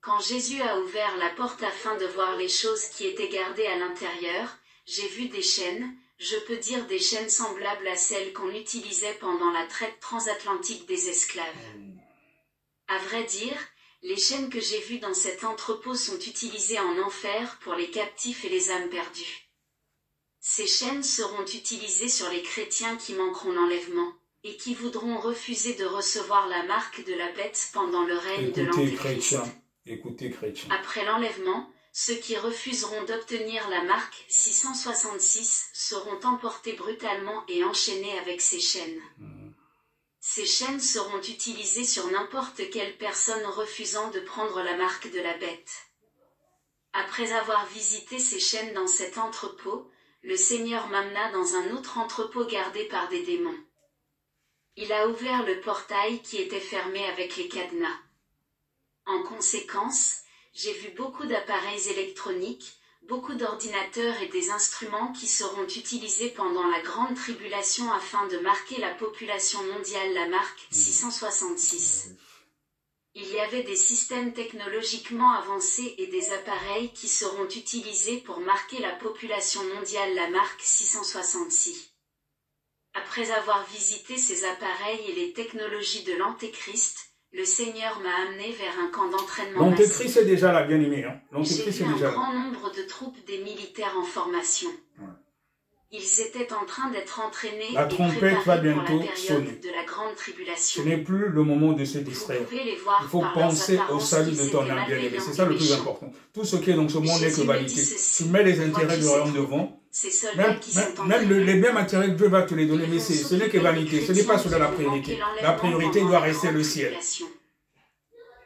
Quand Jésus a ouvert la porte afin de voir les choses qui étaient gardées à l'intérieur, j'ai vu des chaînes, je peux dire des chaînes semblables à celles qu'on utilisait pendant la traite transatlantique des esclaves. À vrai dire, les chaînes que j'ai vues dans cet entrepôt sont utilisées en enfer pour les captifs et les âmes perdues. Ces chaînes seront utilisées sur les chrétiens qui manqueront l'enlèvement, et qui voudront refuser de recevoir la marque de la bête pendant le règne de l'Antéchrist. Écoutez, chrétiens. Après l'enlèvement, ceux qui refuseront d'obtenir la marque 666 seront emportés brutalement et enchaînés avec ces chaînes. Ces chaînes seront utilisées sur n'importe quelle personne refusant de prendre la marque de la bête. Après avoir visité ces chaînes dans cet entrepôt, le Seigneur m'amena dans un autre entrepôt gardé par des démons. Il a ouvert le portail qui était fermé avec les cadenas. En conséquence, j'ai vu beaucoup d'appareils électroniques, beaucoup d'ordinateurs et des instruments qui seront utilisés pendant la grande tribulation afin de marquer la population mondiale, la marque 666. Il y avait des systèmes technologiquement avancés et des appareils qui seront utilisés pour marquer la population mondiale, la marque 666. Après avoir visité ces appareils et les technologies de l'Antéchrist, le Seigneur m'a amené vers un camp d'entraînement massif. L'Antéchrist est déjà là, bien aimé. Hein? J'ai vu un grand nombre de troupes des militaires en formation. Ouais. Ils étaient en train d'être entraînés La et trompette va préparés pour la bientôt période sonner. de la grande tribulation. Ce n'est plus le moment de se Vous distraire. pouvez les voir Il faut par leurs penser au apparences salut qu'ils de ton étaient âme, bien aimé. malveillants C'est ça et le plus méchants. important. Tout ce qui est dans ce monde n'est que Jésus me vanité. dit ceci. Tu mets les intérêts Vois-tu du ces royaume troupes, devant. ces soldats qui sont Même entraînés. les mêmes intérêts que Dieu va te les donner, Ils mais vont ce n'est que s'occuper vanité. des Ce n'est pas chrétiens cela la qui vont priorité. manquer La l'enlèvement priorité pendant doit la rester grande le ciel. tribulation.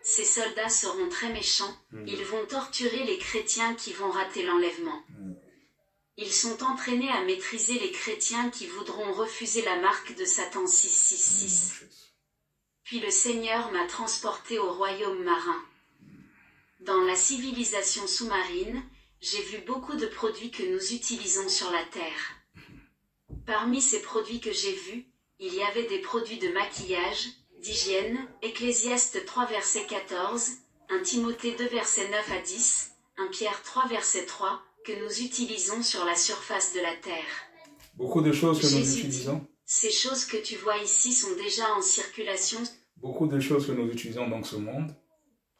Ces soldats seront très méchants. Ils vont torturer les chrétiens qui vont rater l'enlèvement. Ils sont entraînés à maîtriser les chrétiens qui voudront refuser la marque de Satan 666. Puis le Seigneur m'a transporté au royaume marin. Dans la civilisation sous-marine, j'ai vu beaucoup de produits que nous utilisons sur la Terre. Parmi ces produits que j'ai vus, il y avait des produits de maquillage, d'hygiène, Ecclésiaste 3 verset 14, 1 Timothée 2 verset 9 à 10, 1 Pierre 3 verset 3, que nous utilisons sur la surface de la Terre. Beaucoup de choses que nous Jésus dit, utilisons. ces choses que tu vois ici sont déjà en circulation. Beaucoup de choses que nous utilisons dans ce monde,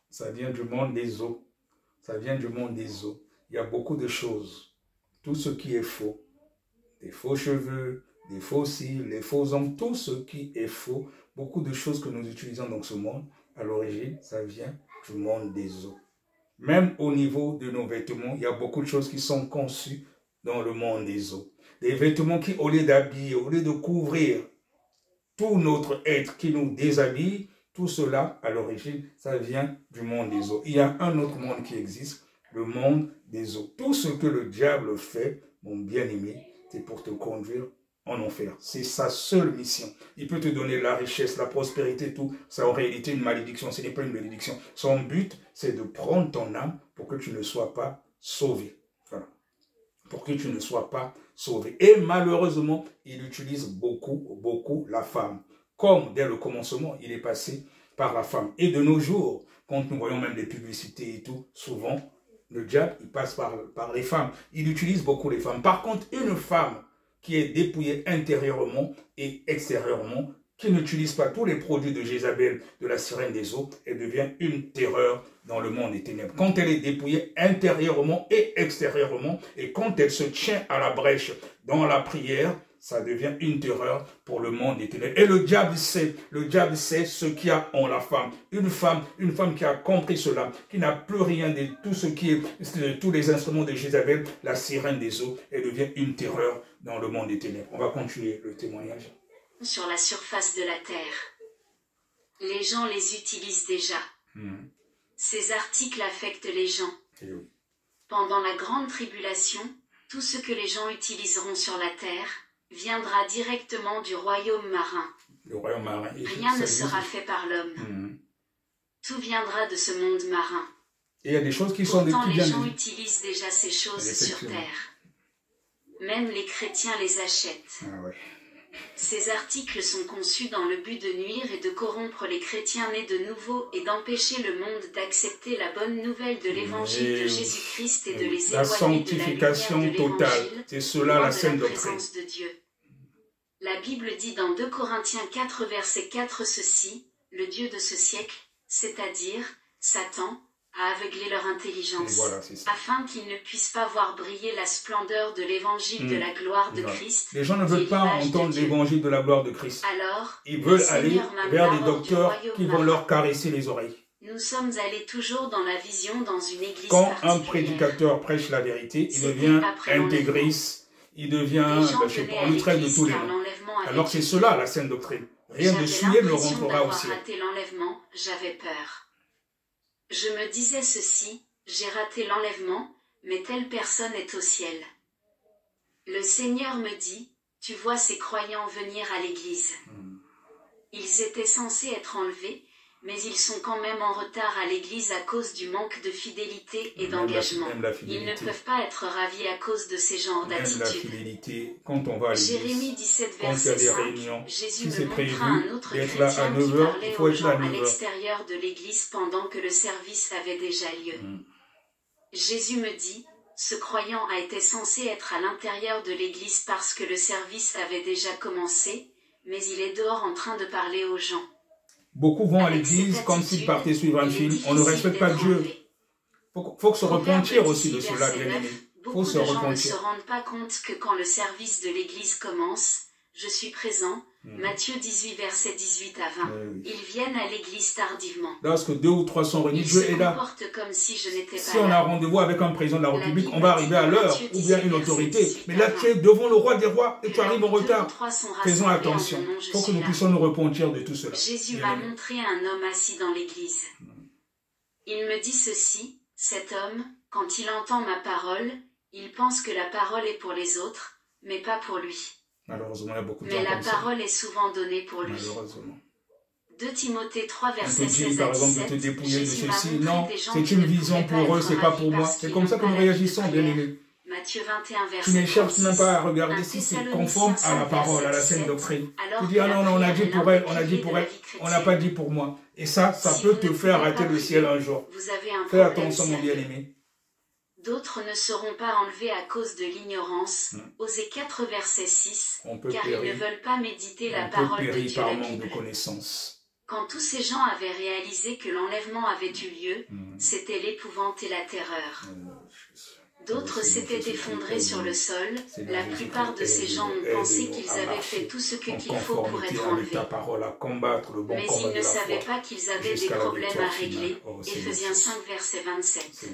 ça vient du monde des eaux. Ça vient du monde des eaux. Il y a beaucoup de choses. Tout ce qui est faux. Des faux cheveux, des faux cils, les faux ongles, tout ce qui est faux. Beaucoup de choses que nous utilisons dans ce monde, à l'origine, ça vient du monde des eaux. Même au niveau de nos vêtements, il y a beaucoup de choses qui sont conçues dans le monde des eaux. Des vêtements qui, au lieu d'habiller, au lieu de couvrir tout notre être qui nous déshabille, tout cela, à l'origine, ça vient du monde des eaux. Il y a un autre monde qui existe, le monde des eaux. Tout ce que le diable fait, mon bien-aimé, c'est pour te conduire en enfer. C'est sa seule mission. Il peut te donner la richesse, la prospérité, tout. C'est en réalité une malédiction. Ce n'est pas une bénédiction. Son but, c'est de prendre ton âme pour que tu ne sois pas sauvé. Voilà. Pour que tu ne sois pas sauvé. Et malheureusement, il utilise beaucoup la femme. Comme dès le commencement, il est passé par la femme. Et de nos jours, quand nous voyons même des publicités et tout, souvent, le diable, il passe par les femmes. Il utilise beaucoup les femmes. Par contre, une femme qui est dépouillée intérieurement et extérieurement, qui n'utilise pas tous les produits de Jézabel, de la sirène des eaux, elle devient une terreur dans le monde des ténèbres. Quand elle est dépouillée intérieurement et extérieurement, et quand elle se tient à la brèche dans la prière, ça devient une terreur pour le monde des ténèbres. Et le diable sait ce qu'il y a en la femme. Une femme qui a compris cela, qui n'a plus rien de tout ce qui est, de tous les instruments de Jézabel, la sirène des eaux, elle devient une terreur dans le monde des ténèbres. On va continuer le témoignage. Sur la surface de la Terre. Les gens les utilisent déjà. Ces articles affectent les gens. Oui. Pendant la grande tribulation, tout ce que les gens utiliseront sur la Terre viendra directement du royaume marin. Le royaume marin. Rien ne sera fait par l'homme. Tout viendra de ce monde marin. Et il y a des choses qui Pourtant, sont les gens utilisent déjà ces choses sur Effectivement. Terre. Même les chrétiens les achètent. Ah ouais. Ces articles sont conçus dans le but de nuire et de corrompre les chrétiens nés de nouveau et d'empêcher le monde d'accepter la bonne nouvelle de l'évangile de Jésus-Christ et de les La éloigner de la lumière sanctification de totale, l'évangile, c'est cela loin la de saine la doctrine. présence de Dieu. La Bible dit dans 2 Corinthiens 4 verset 4 ceci, le Dieu de ce siècle, c'est-à-dire Satan, a aveuglé leur intelligence, Et voilà, c'est ça. afin qu'ils ne puissent pas voir briller la splendeur de l'évangile de la gloire de Voilà. Christ. Les gens ne qui est veulent pas l'image de entendre Dieu. l'évangile de la gloire de Christ. Alors, Ils le veulent aller Seigneur m'amena vers des hors du docteurs royaume qui vont marin. leur caresser les oreilles. Nous sommes allés toujours dans la vision dans une église Quand un particulière. prédicateur prêche la vérité, il C'était devient après intégriste, il devient, Les gens je sais venaient pas, à on lui traite de l'église tous les car noms. l'enlèvement avait Alors c'est lieu. cela la saine doctrine. Rien de J'avais souillé ne l'impression rentrera au d'avoir ciel. raté l'enlèvement, j'avais peur. Je me disais ceci, j'ai raté l'enlèvement, mais telle personne est au ciel. Le Seigneur me dit, tu vois ces croyants venir à l'église. Ils étaient censés être enlevés, mais ils sont quand même en retard à l'église à cause du manque de fidélité et d'engagement. Ils ne peuvent pas être ravis à cause de ces genres d'attitudes. Quand on va à l'église, Jérémie 17, quand il y a verset des 5, réunions, Jésus si me c'est prévu montra un autre d'être là à chrétien 9 qui heures, il parlait faut aux être là à gens à 9 heures. l'extérieur de l'église pendant que le service avait déjà lieu. Jésus me dit, ce croyant a été censé être à l'intérieur de l'église parce que le service avait déjà commencé, mais il est dehors en train de parler aux gens. Beaucoup vont à Avec l'église cette comme s'ils attitude, partaient suivre un il est film. difficile On ne respecte pas d'être Dieu. enlevé. Faut se repentir Proverbe aussi de 10, cela, verset bien 9, aimé. Faut Beaucoup se de gens ne se repentir. rendent pas compte que quand le service de l'église commence, je suis présent. Matthieu 18, verset 18 à 20. Oui. Ils viennent à l'église tardivement. Lorsque 2 ou 3 sont réunis, Ils Dieu se est là. comportent comme si je n'étais Si pas on a là. rendez-vous avec un président de la La République, Bible on va dit arriver à dans l'heure Matthieu ou bien 18, une verset autorité. 18 Mais là, à tu es devant le roi des rois et Que tu là arrives où en 2 ou retard. 3 sont Faisons rassemblés en attention. mon nom, je Il faut que suis nous là. puissions nous repentir de tout cela. Jésus Bien m'a aimé. montré un homme assis dans l'église. Il me dit ceci, cet homme, quand il entend ma parole, il pense que la parole est pour les autres, mais pas pour lui. Malheureusement, il y a beaucoup de Mais gens la comme ça. parole est souvent donnée pour lui. Malheureusement. 2 Timothée 3, On verset te dit 16 à par exemple de 17, te dépouiller de Jésus m'a ceci. montré Non, des gens c'est qui une ne vision pouvaient pour eux, être c'est pas ravis pour moi. parce C'est qu'ils comme n'ont ça que pas nous la vie de réagissons, bien prière. aimés. Matthieu 21, Tu verset ne cherches même 36. pas à regarder Un si c'est Thessaloniciens conforme à la 5, parole, à la verset saine 17. doctrine. Alors Tu que dis, ah la non, non, on a prière dit est pour l'un elle, des on a dit piliers pour de la elle, vie on n'a pas chrétienne. dit pour moi. Et ça Si peut vous te ne faire pouvez rater pas le ciel prier, un jour. vous avez un Fais problème attention, mon sérieux. bien-aimé. D'autres ne seront pas enlevés à cause de l'ignorance. Osée 4, verset 6. On peut Car ils ne périr. veulent pas méditer la On peut parole de périr Dieu, par la manque de Bible. connaissances. Quand tous ces gens avaient réalisé que l'enlèvement avait eu lieu, c'était l'épouvante et la terreur. D'autres s'étaient effondrés sur le sol. La plupart de ces gens ont pensé qu'ils avaient fait tout ce qu'il faut pour être enlevés. Mais ils ne savaient pas qu'ils avaient des problèmes à régler. Éphésiens 5, verset 27.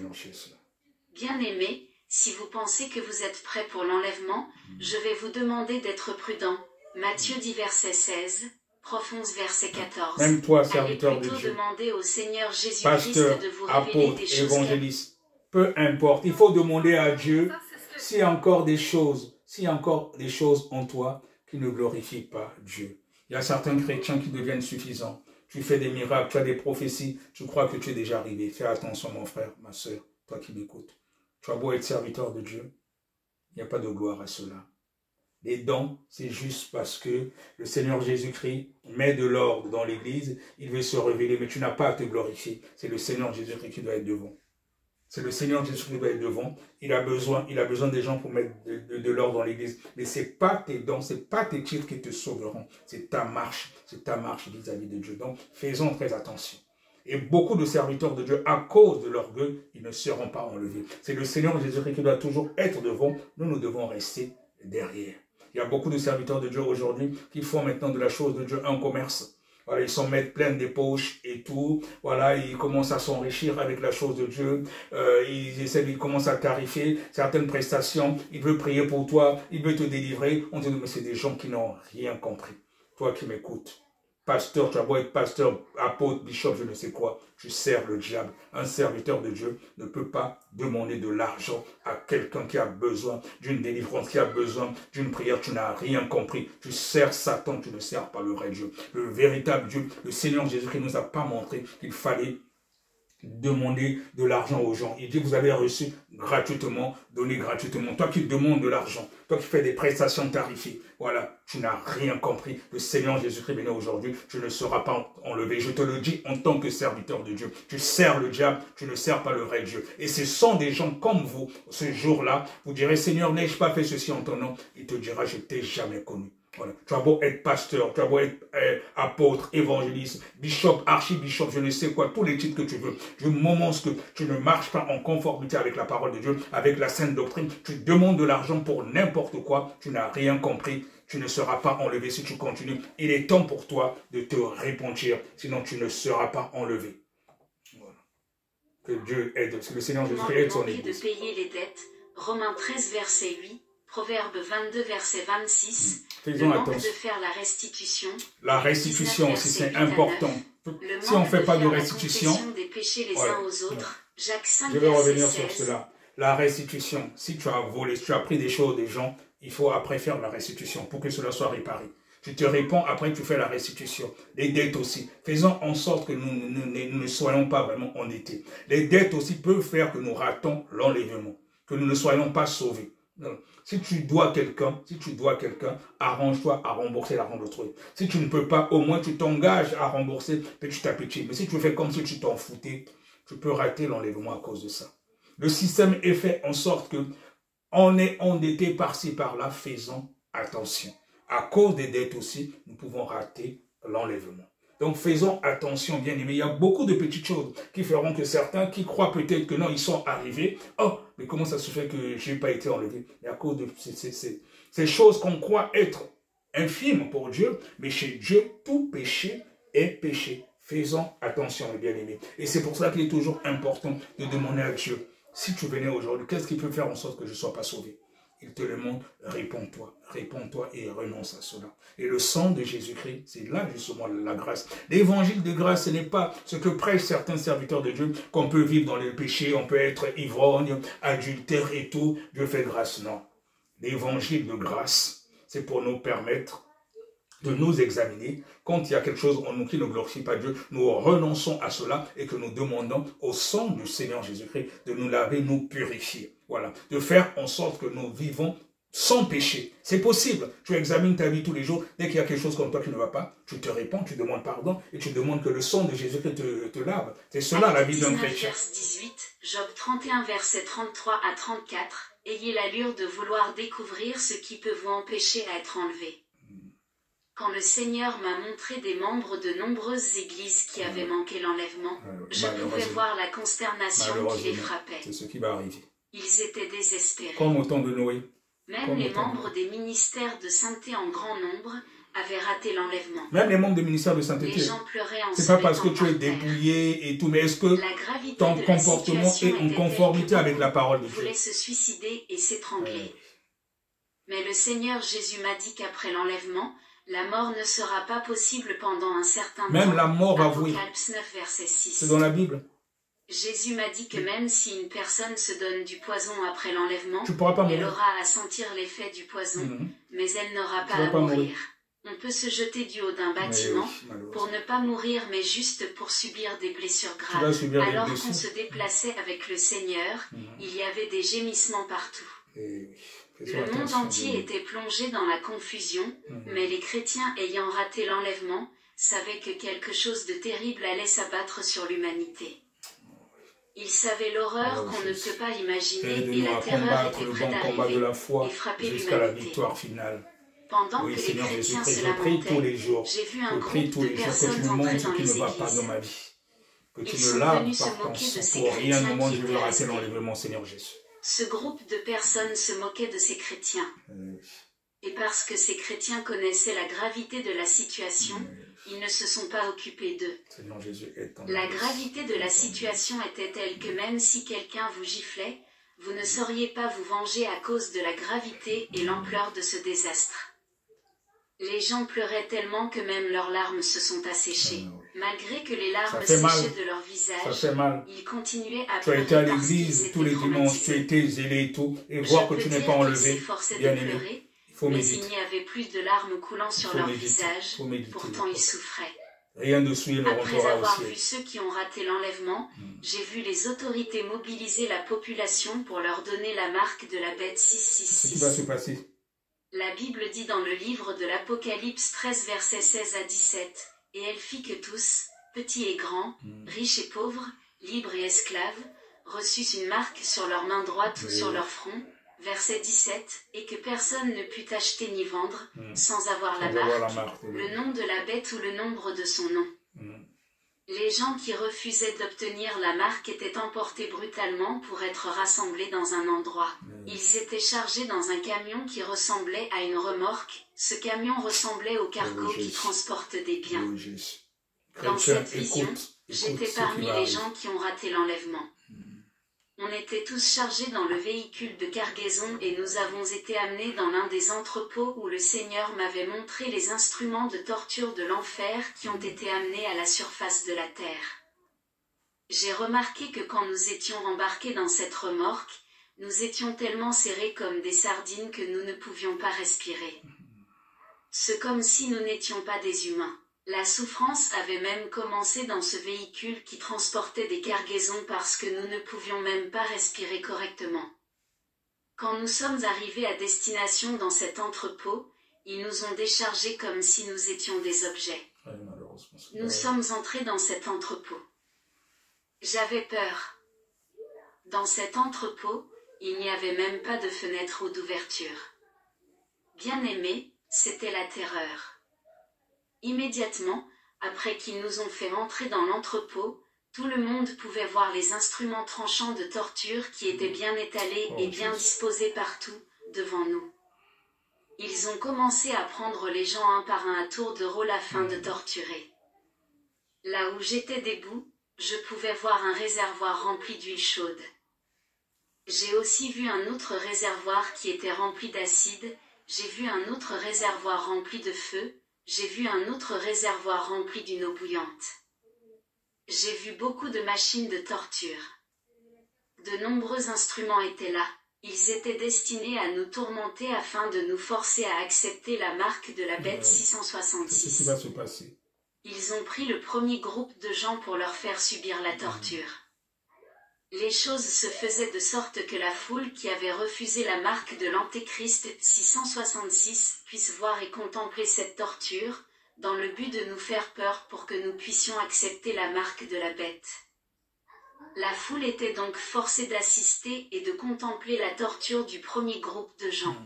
Bien-aimés, si vous pensez que vous êtes prêts pour l'enlèvement, je vais vous demander d'être prudent. Matthieu 10, verset 16. Prof 11, verset 14. Même toi, Allez serviteur de plutôt Dieu, demander au Seigneur Jésus-Christ pasteur, de vous révéler apôtre, des choses évangéliste, peu importe, il faut demander à Dieu Ça, c'est ce que- s'il y a encore des choses en toi qui ne glorifient pas Dieu. Il y a certains chrétiens qui deviennent suffisants. Tu fais des miracles, tu as des prophéties, tu crois que tu es déjà arrivé. Fais attention, mon frère, ma soeur, toi qui m'écoutes. Tu as beau être serviteur de Dieu, il n'y a pas de gloire à cela. Les dons, c'est juste parce que le Seigneur Jésus-Christ met de l'ordre dans l'église, il veut se révéler, mais tu n'as pas à te glorifier. C'est le Seigneur Jésus-Christ qui doit être devant. C'est le Seigneur Jésus-Christ qui doit être devant. Il a besoin des gens pour mettre de l'ordre dans l'église. Mais ce n'est pas tes dons, ce n'est pas tes titres qui te sauveront. C'est ta marche vis-à-vis de Dieu. Donc, faisons très attention. Et beaucoup de serviteurs de Dieu, à cause de l'orgueil, ils ne seront pas enlevés. C'est le Seigneur Jésus-Christ qui doit toujours être devant. Nous devons rester derrière. Il y a beaucoup de serviteurs de Dieu aujourd'hui qui font maintenant de la chose de Dieu un commerce. Voilà, ils s'en mettent plein des poches et tout. Voilà, ils commencent à s'enrichir avec la chose de Dieu. Ils commencent à tarifer certaines prestations. Il veut prier pour toi, il veut te délivrer. On dit, mais c'est des gens qui n'ont rien compris. Toi qui m'écoutes, pasteur, tu as beau être pasteur, apôtre, bishop, je ne sais quoi, tu sers le diable. Un serviteur de Dieu ne peut pas demander de l'argent à quelqu'un qui a besoin d'une délivrance, qui a besoin d'une prière. Tu n'as rien compris. Tu sers Satan, tu ne sers pas le vrai Dieu. Le véritable Dieu, le Seigneur Jésus-Christ ne nous a pas montré qu'il fallait demander de l'argent aux gens. Il dit, vous avez reçu gratuitement, donnez gratuitement. Toi qui demandes de l'argent, toi qui fais des prestations tarifées, voilà, tu n'as rien compris. Le Seigneur Jésus-Christ est venu aujourd'hui, tu ne seras pas enlevé. Je te le dis en tant que serviteur de Dieu. Tu sers le diable, tu ne sers pas le vrai Dieu. Et ce sont des gens comme vous, ce jour-là, vous direz, Seigneur, n'ai-je pas fait ceci en ton nom? Il te dira, je t'ai jamais connu. Voilà. Tu as beau être pasteur, tu as beau être apôtre, évangéliste, bishop, archibishop, je ne sais quoi, tous les titres que tu veux. Du moment que tu ne marches pas en conformité avec la parole de Dieu, avec la sainte doctrine, tu demandes de l'argent pour n'importe quoi, tu n'as rien compris, tu ne seras pas enlevé si tu continues. Il est temps pour toi de te repentir, sinon tu ne seras pas enlevé. Voilà. Que Dieu aide, que le Seigneur Jésus aide son Église. De payer les dettes, Romains 13, verset 8. Proverbe 22, verset 26, Faisons le manque attention. de faire la restitution. La restitution aussi, c'est important. Si on ne fait pas de restitution, des péchés les voilà, uns aux autres. Jacques 5, je vais verset revenir 16. sur cela. La restitution, si tu as volé, si tu as pris des choses des gens, il faut après faire la restitution pour que cela soit réparé. Tu te réponds, après tu fais la restitution. Les dettes aussi. Faisons en sorte que nous ne soyons pas vraiment endettés. Les dettes aussi peuvent faire que nous ratons l'enlèvement, que nous ne soyons pas sauvés. Non. Si tu dois quelqu'un, arrange-toi à rembourser l'argent d'autrui. Si tu ne peux pas, au moins tu t'engages à rembourser petit à petit. Mais si tu fais comme si tu t'en foutais, tu peux rater l'enlèvement à cause de ça. Le système est fait en sorte que on est endetté par-ci, par-là, faisons attention. À cause des dettes aussi, nous pouvons rater l'enlèvement. Donc faisons attention, bien aimés. Il y a beaucoup de petites choses qui feront que certains qui croient peut-être que non, ils sont arrivés. Oh, mais comment ça se fait que je n'ai pas été enlevé? Et à cause de ces choses qu'on croit être infimes pour Dieu, mais chez Dieu, tout péché est péché. Faisons attention, mes bien-aimés. Et c'est pour ça qu'il est toujours important de demander à Dieu, si tu venais aujourd'hui, qu'est-ce qui peut faire en sorte que je ne sois pas sauvé? Il te le montre, réponds-toi et renonce à cela. Et le sang de Jésus-Christ, c'est là justement la grâce. L'évangile de grâce, ce n'est pas ce que prêchent certains serviteurs de Dieu, qu'on peut vivre dans le péché, on peut être ivrogne, adultère et tout, Dieu fait grâce. Non. L'évangile de grâce, c'est pour nous permettre de nous examiner. Quand il y a quelque chose en nous qui ne glorifie pas Dieu, nous renonçons à cela et que nous demandons au sang du Seigneur Jésus-Christ de nous laver, nous purifier. Voilà, de faire en sorte que nous vivons sans péché. C'est possible. Tu examines ta vie tous les jours. Dès qu'il y a quelque chose comme toi qui ne va pas, tu te répands, tu demandes pardon et tu demandes que le sang de Jésus-Christ te lave. C'est cela la vie d'un chrétien. Verset 18, Job 31, verset 33 à 34. Ayez l'allure de vouloir découvrir ce qui peut vous empêcher à être enlevé. Quand le Seigneur m'a montré des membres de nombreuses églises qui avaient manqué l'enlèvement, je pouvais voir la consternation qui les frappait. C'est ce qui va arriver. Ils étaient désespérés. Comme au temps de Noé. Même les membres des ministères de sainteté en grand nombre avaient raté l'enlèvement. Même les membres des ministères de sainteté. Les gens pleuraient en se c'est pas parce que mettant tu es par terre. dépouillé et tout, mais est-ce que ton comportement est en conformité avec la parole de Dieu? Voulait se suicider et s'étrangler. Mais le Seigneur Jésus m'a dit qu'après l'enlèvement, la mort ne sera pas possible pendant un certain temps. Même la mort avouée. Apocalypse 9, verset 6. C'est dans la Bible. Jésus m'a dit que même si une personne se donne du poison après l'enlèvement, elle aura à sentir l'effet du poison, mais elle n'aura pas à mourir. On peut se jeter du haut d'un bâtiment pour ne pas mourir, mais juste pour subir des blessures graves. Alors qu'on se déplaçait avec le Seigneur, il y avait des gémissements partout. Le monde entier était plongé dans la confusion, mais les chrétiens ayant raté l'enlèvement savaient que quelque chose de terrible allait s'abattre sur l'humanité. Ils savaient l'horreur qu'on ne peut pas imaginer et la terreur était prête d'arriver et frapper l'humanité. Pendant que les chrétiens se lamentaient, j'ai vu un groupe de personnes entrer dans les églises. Ils sont venus se moquer de ces chrétiens qui étaient restés. Ce groupe de personnes se moquait de ces chrétiens. Et parce que ces chrétiens connaissaient la gravité de la situation, ils ne se sont pas occupés d'eux. La gravité de la situation était telle que même si quelqu'un vous giflait, vous ne sauriez pas vous venger à cause de la gravité et l'ampleur de ce désastre. Les gens pleuraient tellement que même leurs larmes se sont asséchées. Malgré que les larmes séchaient de leur visage, ils continuaient à pleurer. Tu as été à l'église tous les dimanches, tu as été zélé et tout, et voir que tu n'es pas enlevé, bien aimé. Mais il n'y avait plus de larmes coulant sur leur visage, pourtant ils souffraient. Rien de souillé ne Après rentrera avoir au vu ciel. ceux qui ont raté l'enlèvement, j'ai vu les autorités mobiliser la population pour leur donner la marque de la bête Ce qui va se 666. passer. La Bible dit dans le livre de l'Apocalypse 13 versets 16 à 17, « Et elle fit que tous, petits et grands, riches et pauvres, libres et esclaves, reçussent une marque sur leur main droite ou sur leur front. » Verset 17, « Et que personne ne put acheter ni vendre, sans avoir la marque, le nom de la bête ou le nombre de son nom. » Les gens qui refusaient d'obtenir la marque étaient emportés brutalement pour être rassemblés dans un endroit. Ils étaient chargés dans un camion qui ressemblait à une remorque. Ce camion ressemblait au cargo qui transporte des biens. Dans cette vision, j'étais parmi les gens qui ont raté l'enlèvement. On était tous chargés dans le véhicule de cargaison et nous avons été amenés dans l'un des entrepôts où le Seigneur m'avait montré les instruments de torture de l'enfer qui ont été amenés à la surface de la terre. J'ai remarqué que quand nous étions embarqués dans cette remorque, Nous étions tellement serrés comme des sardines que nous ne pouvions pas respirer. C'est comme si nous n'étions pas des humains. La souffrance avait même commencé dans ce véhicule qui transportait des cargaisons parce que nous ne pouvions même pas respirer correctement. Quand nous sommes arrivés à destination dans cet entrepôt, ils nous ont déchargés comme si nous étions des objets. Nous sommes entrés dans cet entrepôt. J'avais peur. Dans cet entrepôt, il n'y avait même pas de fenêtre ou d'ouverture. Bien-aimés, c'était la terreur. Immédiatement, après qu'ils nous ont fait rentrer dans l'entrepôt, tout le monde pouvait voir les instruments tranchants de torture qui étaient bien étalés et bien disposés partout, devant nous. Ils ont commencé à prendre les gens un par un à tour de rôle afin de torturer. Là où j'étais debout, je pouvais voir un réservoir rempli d'huile chaude. J'ai aussi vu un autre réservoir qui était rempli d'acide, j'ai vu un autre réservoir rempli de feu, j'ai vu un autre réservoir rempli d'une eau bouillante. J'ai vu beaucoup de machines de torture. De nombreux instruments étaient là. Ils étaient destinés à nous tourmenter afin de nous forcer à accepter la marque de la bête 666. Qu'est-ce qui va se passer? Ils ont pris le premier groupe de gens pour leur faire subir la torture. Les choses se faisaient de sorte que la foule qui avait refusé la marque de l'Antéchrist 666 puisse voir et contempler cette torture, dans le but de nous faire peur pour que nous puissions accepter la marque de la bête. La foule était donc forcée d'assister et de contempler la torture du premier groupe de gens.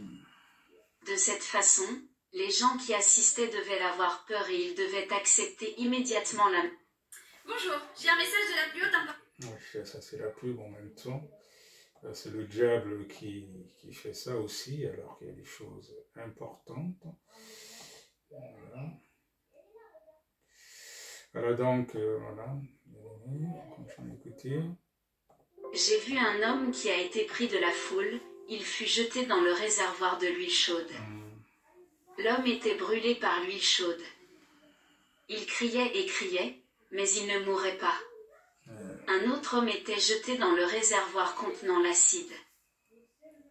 De cette façon, les gens qui assistaient devaient avoir peur et ils devaient accepter immédiatement la... Bonjour, j'ai un message de la plus haute importance. Ça c'est la pub en même temps. C'est le diable qui fait ça aussi, alors qu'il y a des choses importantes. Voilà. Voilà donc, voilà. Continuez d'écouter. J'ai vu un homme qui a été pris de la foule, il fut jeté dans le réservoir de l'huile chaude. L'homme était brûlé par l'huile chaude. Il criait et criait, mais il ne mourait pas. Un autre homme était jeté dans le réservoir contenant l'acide.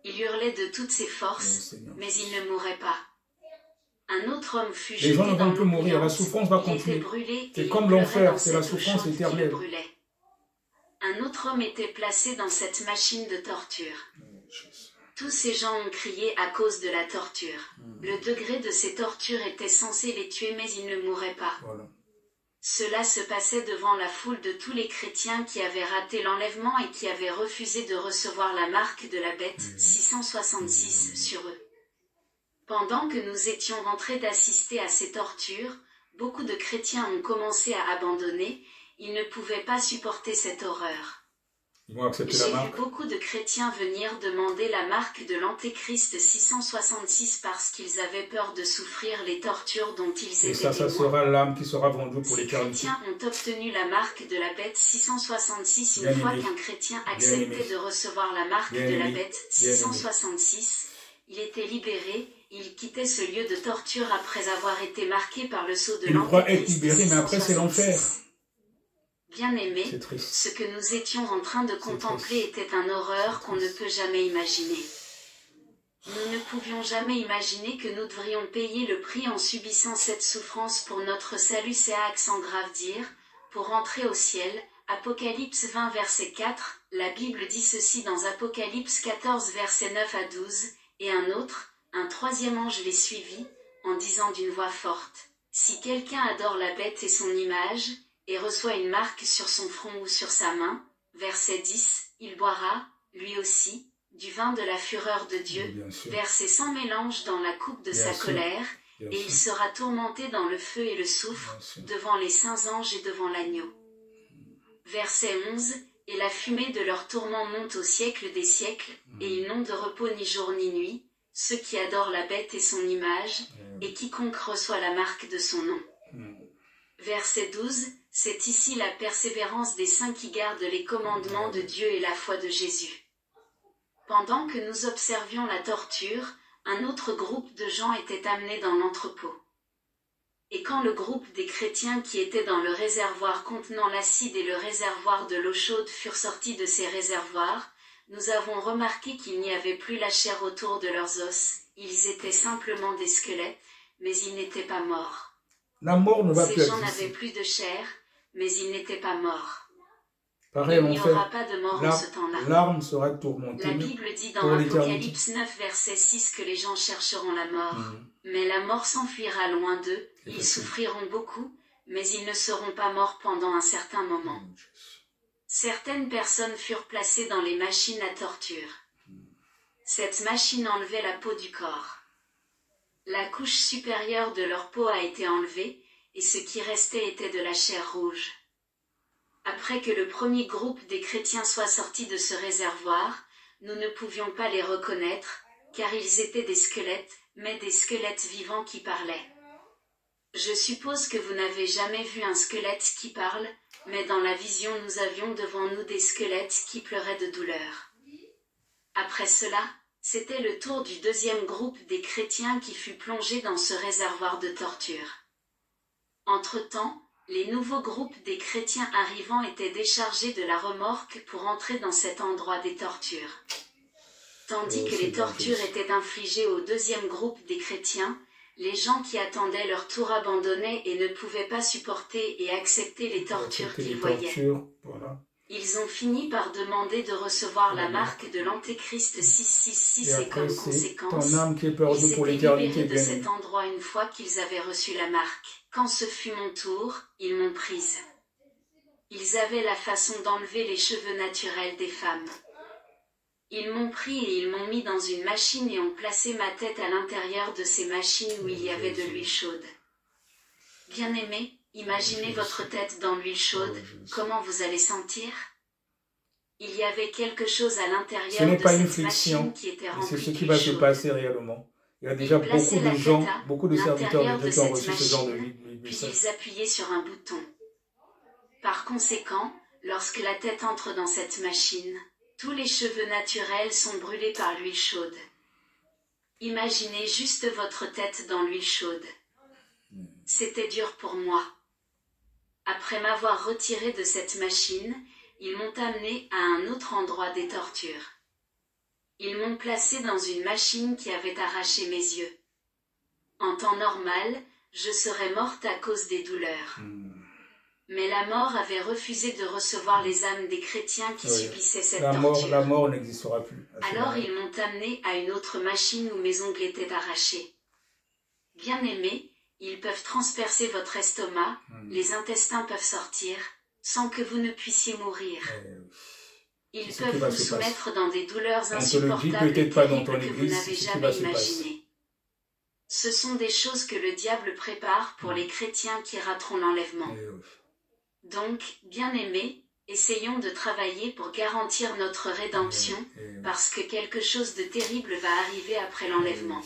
Il hurlait de toutes ses forces, mais il ne mourait pas. Un autre homme fut jeté dans l'eau bouillante. Les gens ne vont plus mourir, la souffrance va continuer. C'est comme l'enfer, c'est la souffrance éternelle. Un autre homme était placé dans cette machine de torture. Tous ces gens ont crié à cause de la torture. Le degré de ces tortures était censé les tuer, mais ils ne mouraient pas. Voilà. Cela se passait devant la foule de tous les chrétiens qui avaient raté l'enlèvement et qui avaient refusé de recevoir la marque de la bête 666 sur eux. Pendant que nous étions rentrés d'assister à ces tortures, beaucoup de chrétiens ont commencé à abandonner, ils ne pouvaient pas supporter cette horreur. J'ai vu beaucoup de chrétiens venir demander la marque de l'Antéchrist 666 parce qu'ils avaient peur de souffrir les tortures dont ils étaient témoins. Ça sera l'âme qui sera vendue pour les chrétiens ont obtenu la marque de la bête 666 une fois qu'un chrétien acceptait de recevoir la marque de la bête 666. Il était libéré, il quittait ce lieu de torture après avoir été marqué par le sceau de l'Antéchrist. Il croit être libéré, mais après c'est l'enfer. Bien-aimés, ce que nous étions en train de contempler était une horreur qu'on ne peut jamais imaginer. Nous ne pouvions jamais imaginer que nous devrions payer le prix en subissant cette souffrance pour notre salut. C'est à accent grave dire, pour entrer au ciel. Apocalypse 20 verset 4, la Bible dit ceci dans Apocalypse 14 verset 9 à 12, et un troisième ange les suivit, en disant d'une voix forte, « Si quelqu'un adore la bête et son image, et reçoit une marque sur son front ou sur sa main, verset 10, il boira, lui aussi, du vin de la fureur de Dieu, versé sans mélange dans la coupe de sa colère, et il sera tourmenté dans le feu et le soufre, devant les saints anges et devant l'agneau. Verset 11, et la fumée de leur tourment monte au siècle des siècles, et ils n'ont de repos ni jour ni nuit, ceux qui adorent la bête et son image, et quiconque reçoit la marque de son nom. Verset 12, c'est ici la persévérance des saints qui gardent les commandements de Dieu et la foi de Jésus. Pendant que nous observions la torture, un autre groupe de gens était amené dans l'entrepôt. Et quand le groupe des chrétiens qui étaient dans le réservoir contenant l'acide et le réservoir de l'eau chaude furent sortis de ces réservoirs, nous avons remarqué qu'il n'y avait plus la chair autour de leurs os, ils étaient simplement des squelettes, mais ils n'étaient pas morts. La mort ne va Ces plus gens n'avaient exister. plus de chair, mais ils n'étaient pas morts. Pareil, Il en n'y fait, aura pas de mort en ce temps-là. l'arme sera tourmentée. La Bible dit dans pour l'éternité. Apocalypse 9 verset 6 que les gens chercheront la mort, Mhm. mais la mort s'enfuira loin d'eux, ils Effectivement. souffriront beaucoup, mais ils ne seront pas morts pendant un certain moment. Certaines personnes furent placées dans les machines à torture. Cette machine enlevait la peau du corps. La couche supérieure de leur peau a été enlevée, et ce qui restait était de la chair rouge. Après que le premier groupe des chrétiens soit sorti de ce réservoir, nous ne pouvions pas les reconnaître, car ils étaient des squelettes, mais des squelettes vivants qui parlaient. Je suppose que vous n'avez jamais vu un squelette qui parle, mais dans la vision nous avions devant nous des squelettes qui pleuraient de douleur. Après cela, c'était le tour du deuxième groupe des chrétiens qui fut plongé dans ce réservoir de torture. Entre-temps, les nouveaux groupes des chrétiens arrivant étaient déchargés de la remorque pour entrer dans cet endroit des tortures. Tandis que les tortures étaient infligées au deuxième groupe des chrétiens, les gens qui attendaient leur tour abandonnaient et ne pouvaient pas supporter et accepter les tortures qu'ils voyaient. Voilà. Ils ont fini par demander de recevoir la marque de l'Antéchrist 666 et après, comme c'est conséquence, ton âme qui est ils perdue pour étaient l'éternité. libérés de cet endroit une fois qu'ils avaient reçu la marque. Quand ce fut mon tour, ils m'ont prise. Ils avaient la façon d'enlever les cheveux naturels des femmes. Ils m'ont pris et ils m'ont mis dans une machine et ont placé ma tête à l'intérieur de ces machines où il y avait de l'huile chaude. Bien-aimés, imaginez votre tête dans l'huile chaude, comment vous allez sentir? Il y avait quelque chose à l'intérieur de cette machine qui était remplie c'est ce qui d'huile va se chaude. passer réellement. Il y a déjà beaucoup de gens, beaucoup de serviteurs de Dieu qui ont reçu ce genre de Puis message. ils appuyaient sur un bouton. Par conséquent, lorsque la tête entre dans cette machine, tous les cheveux naturels sont brûlés par l'huile chaude. Imaginez juste votre tête dans l'huile chaude. C'était dur pour moi. Après m'avoir retiré de cette machine, ils m'ont amené à un autre endroit des tortures. Ils m'ont placé dans une machine qui avait arraché mes yeux. En temps normal, je serais morte à cause des douleurs. Mais la mort avait refusé de recevoir les âmes des chrétiens qui subissaient cette torture. La mort n'existera plus. Alors ils m'ont amené à une autre machine où mes ongles étaient arrachés. Bien-aimés, ils peuvent transpercer votre estomac, les intestins peuvent sortir, sans que vous ne puissiez mourir. Ils peuvent vous soumettre dans des douleurs insupportables et terribles que vous n'avez jamais imaginées. Ce sont des choses que le diable prépare pour les chrétiens qui rateront l'enlèvement. Donc, bien-aimés, essayons de travailler pour garantir notre rédemption, parce que quelque chose de terrible va arriver après l'enlèvement.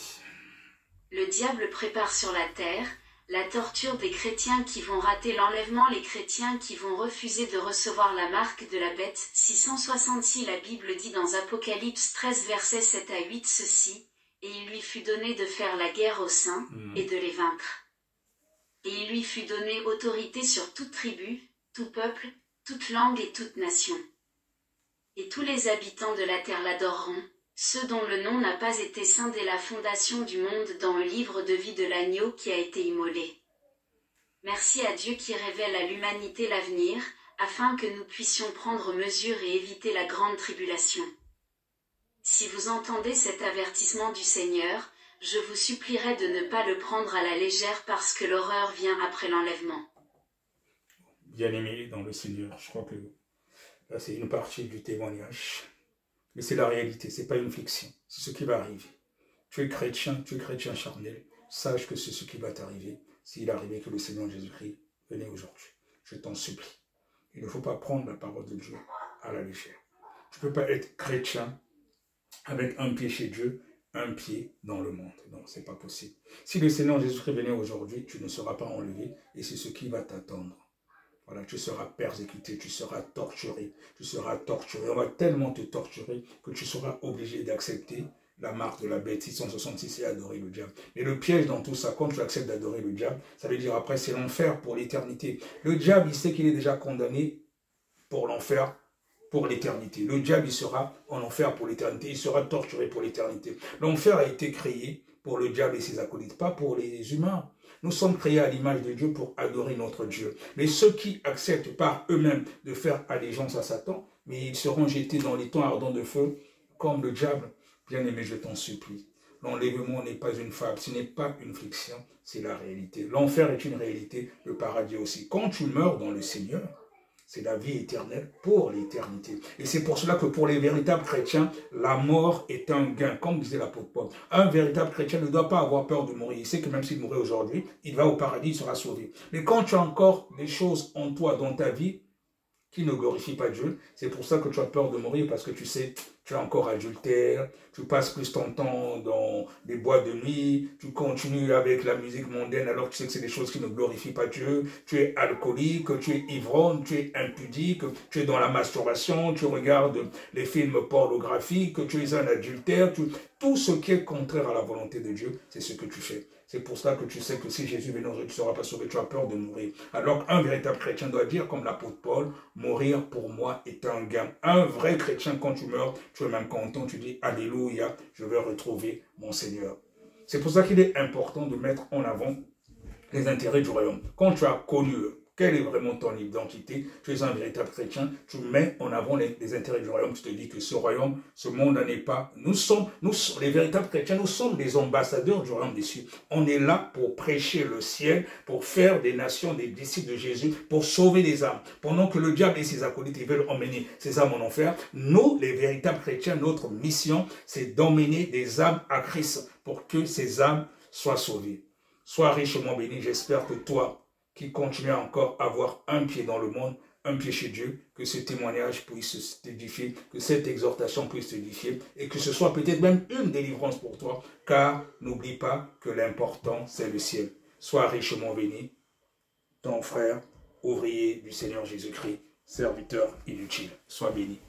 Le diable prépare sur la terre la torture des chrétiens qui vont rater l'enlèvement, les chrétiens qui vont refuser de recevoir la marque de la bête. 666 La Bible dit dans Apocalypse 13 versets 7 à 8 ceci, et il lui fut donné de faire la guerre aux saints, et de les vaincre. Et il lui fut donné autorité sur toute tribu, tout peuple, toute langue et toute nation. Et tous les habitants de la terre l'adoreront, ceux dont le nom n'a pas été saint dès la fondation du monde dans le livre de vie de l'agneau qui a été immolé. Merci à Dieu qui révèle à l'humanité l'avenir, afin que nous puissions prendre mesure et éviter la grande tribulation. Si vous entendez cet avertissement du Seigneur, je vous supplierai de ne pas le prendre à la légère parce que l'horreur vient après l'enlèvement. Bien-aimés dans le Seigneur, je crois que là c'est une partie du témoignage. Mais c'est la réalité, c'est pas une fiction. C'est ce qui va arriver. Tu es chrétien charnel, sache que c'est ce qui va t'arriver s'il arrivait que le Seigneur Jésus-Christ venait aujourd'hui. Je t'en supplie. Il ne faut pas prendre la parole de Dieu à la légère. Tu ne peux pas être chrétien avec un pied chez Dieu, un pied dans le monde. Non, c'est pas possible. Si le Seigneur Jésus-Christ venait aujourd'hui, tu ne seras pas enlevé et c'est ce qui va t'attendre. Voilà, tu seras persécuté, tu seras torturé. On va tellement te torturer que tu seras obligé d'accepter la marque de la bête 666 et adorer le diable. Mais le piège dans tout ça, quand tu acceptes d'adorer le diable, ça veut dire après c'est l'enfer pour l'éternité. Le diable, il sait qu'il est déjà condamné pour l'enfer pour l'éternité. Le diable, il sera en enfer pour l'éternité, il sera torturé pour l'éternité. L'enfer a été créé pour le diable et ses acolytes, pas pour les humains. Nous sommes créés à l'image de Dieu pour adorer notre Dieu. Mais ceux qui acceptent par eux-mêmes de faire allégeance à Satan, mais ils seront jetés dans les temps ardents de feu, comme le diable. Bien-aimé, je t'en supplie. L'enlèvement n'est pas une fable, ce n'est pas une fiction, c'est la réalité. L'enfer est une réalité, le paradis aussi. Quand tu meurs dans le Seigneur, c'est la vie éternelle pour l'éternité. Et c'est pour cela que pour les véritables chrétiens, la mort est un gain, comme disait l'apôtre Paul. Un véritable chrétien ne doit pas avoir peur de mourir. Il sait que même s'il mourait aujourd'hui, il va au paradis, il sera sauvé. Mais quand tu as encore des choses en toi, dans ta vie, qui ne glorifient pas Dieu, c'est pour ça que tu as peur de mourir, parce que tu sais, tu es encore adultère, tu passes plus ton temps dans des boîtes de nuit, tu continues avec la musique mondaine alors que tu sais que c'est des choses qui ne glorifient pas Dieu, tu es alcoolique, tu es ivrogne, tu es impudique, tu es dans la masturbation, tu regardes les films pornographiques, tu es un adultère, tout ce qui est contraire à la volonté de Dieu, c'est ce que tu fais. C'est pour ça que tu sais que si Jésus vient, tu ne seras pas sauvé, tu as peur de mourir. Alors qu'un véritable chrétien doit dire, comme l'apôtre Paul, mourir pour moi est un gain. Un vrai chrétien, quand tu meurs, tu es même content, tu dis, alléluia, je vais retrouver mon Seigneur. C'est pour ça qu'il est important de mettre en avant les intérêts du royaume. Quand tu as connu quelle est vraiment ton identité, tu es un véritable chrétien, tu mets en avant les intérêts du royaume, tu te dis que ce royaume, ce monde n'est pas... Nous, les véritables chrétiens, nous sommes des ambassadeurs du royaume des cieux. On est là pour prêcher le ciel, pour faire des nations des disciples de Jésus, pour sauver des âmes. Pendant que le diable et ses acolytes ils veulent emmener ces âmes en enfer, nous, les véritables chrétiens, notre mission, c'est d'emmener des âmes à Christ pour que ces âmes soient sauvées. Sois richement béni, j'espère que toi, qui continue à encore avoir un pied dans le monde, un pied chez Dieu, que ce témoignage puisse t'édifier, que cette exhortation puisse t'édifier, et que ce soit peut-être même une délivrance pour toi, car n'oublie pas que l'important, c'est le ciel. Sois richement béni, ton frère, ouvrier du Seigneur Jésus-Christ, serviteur inutile. Sois béni.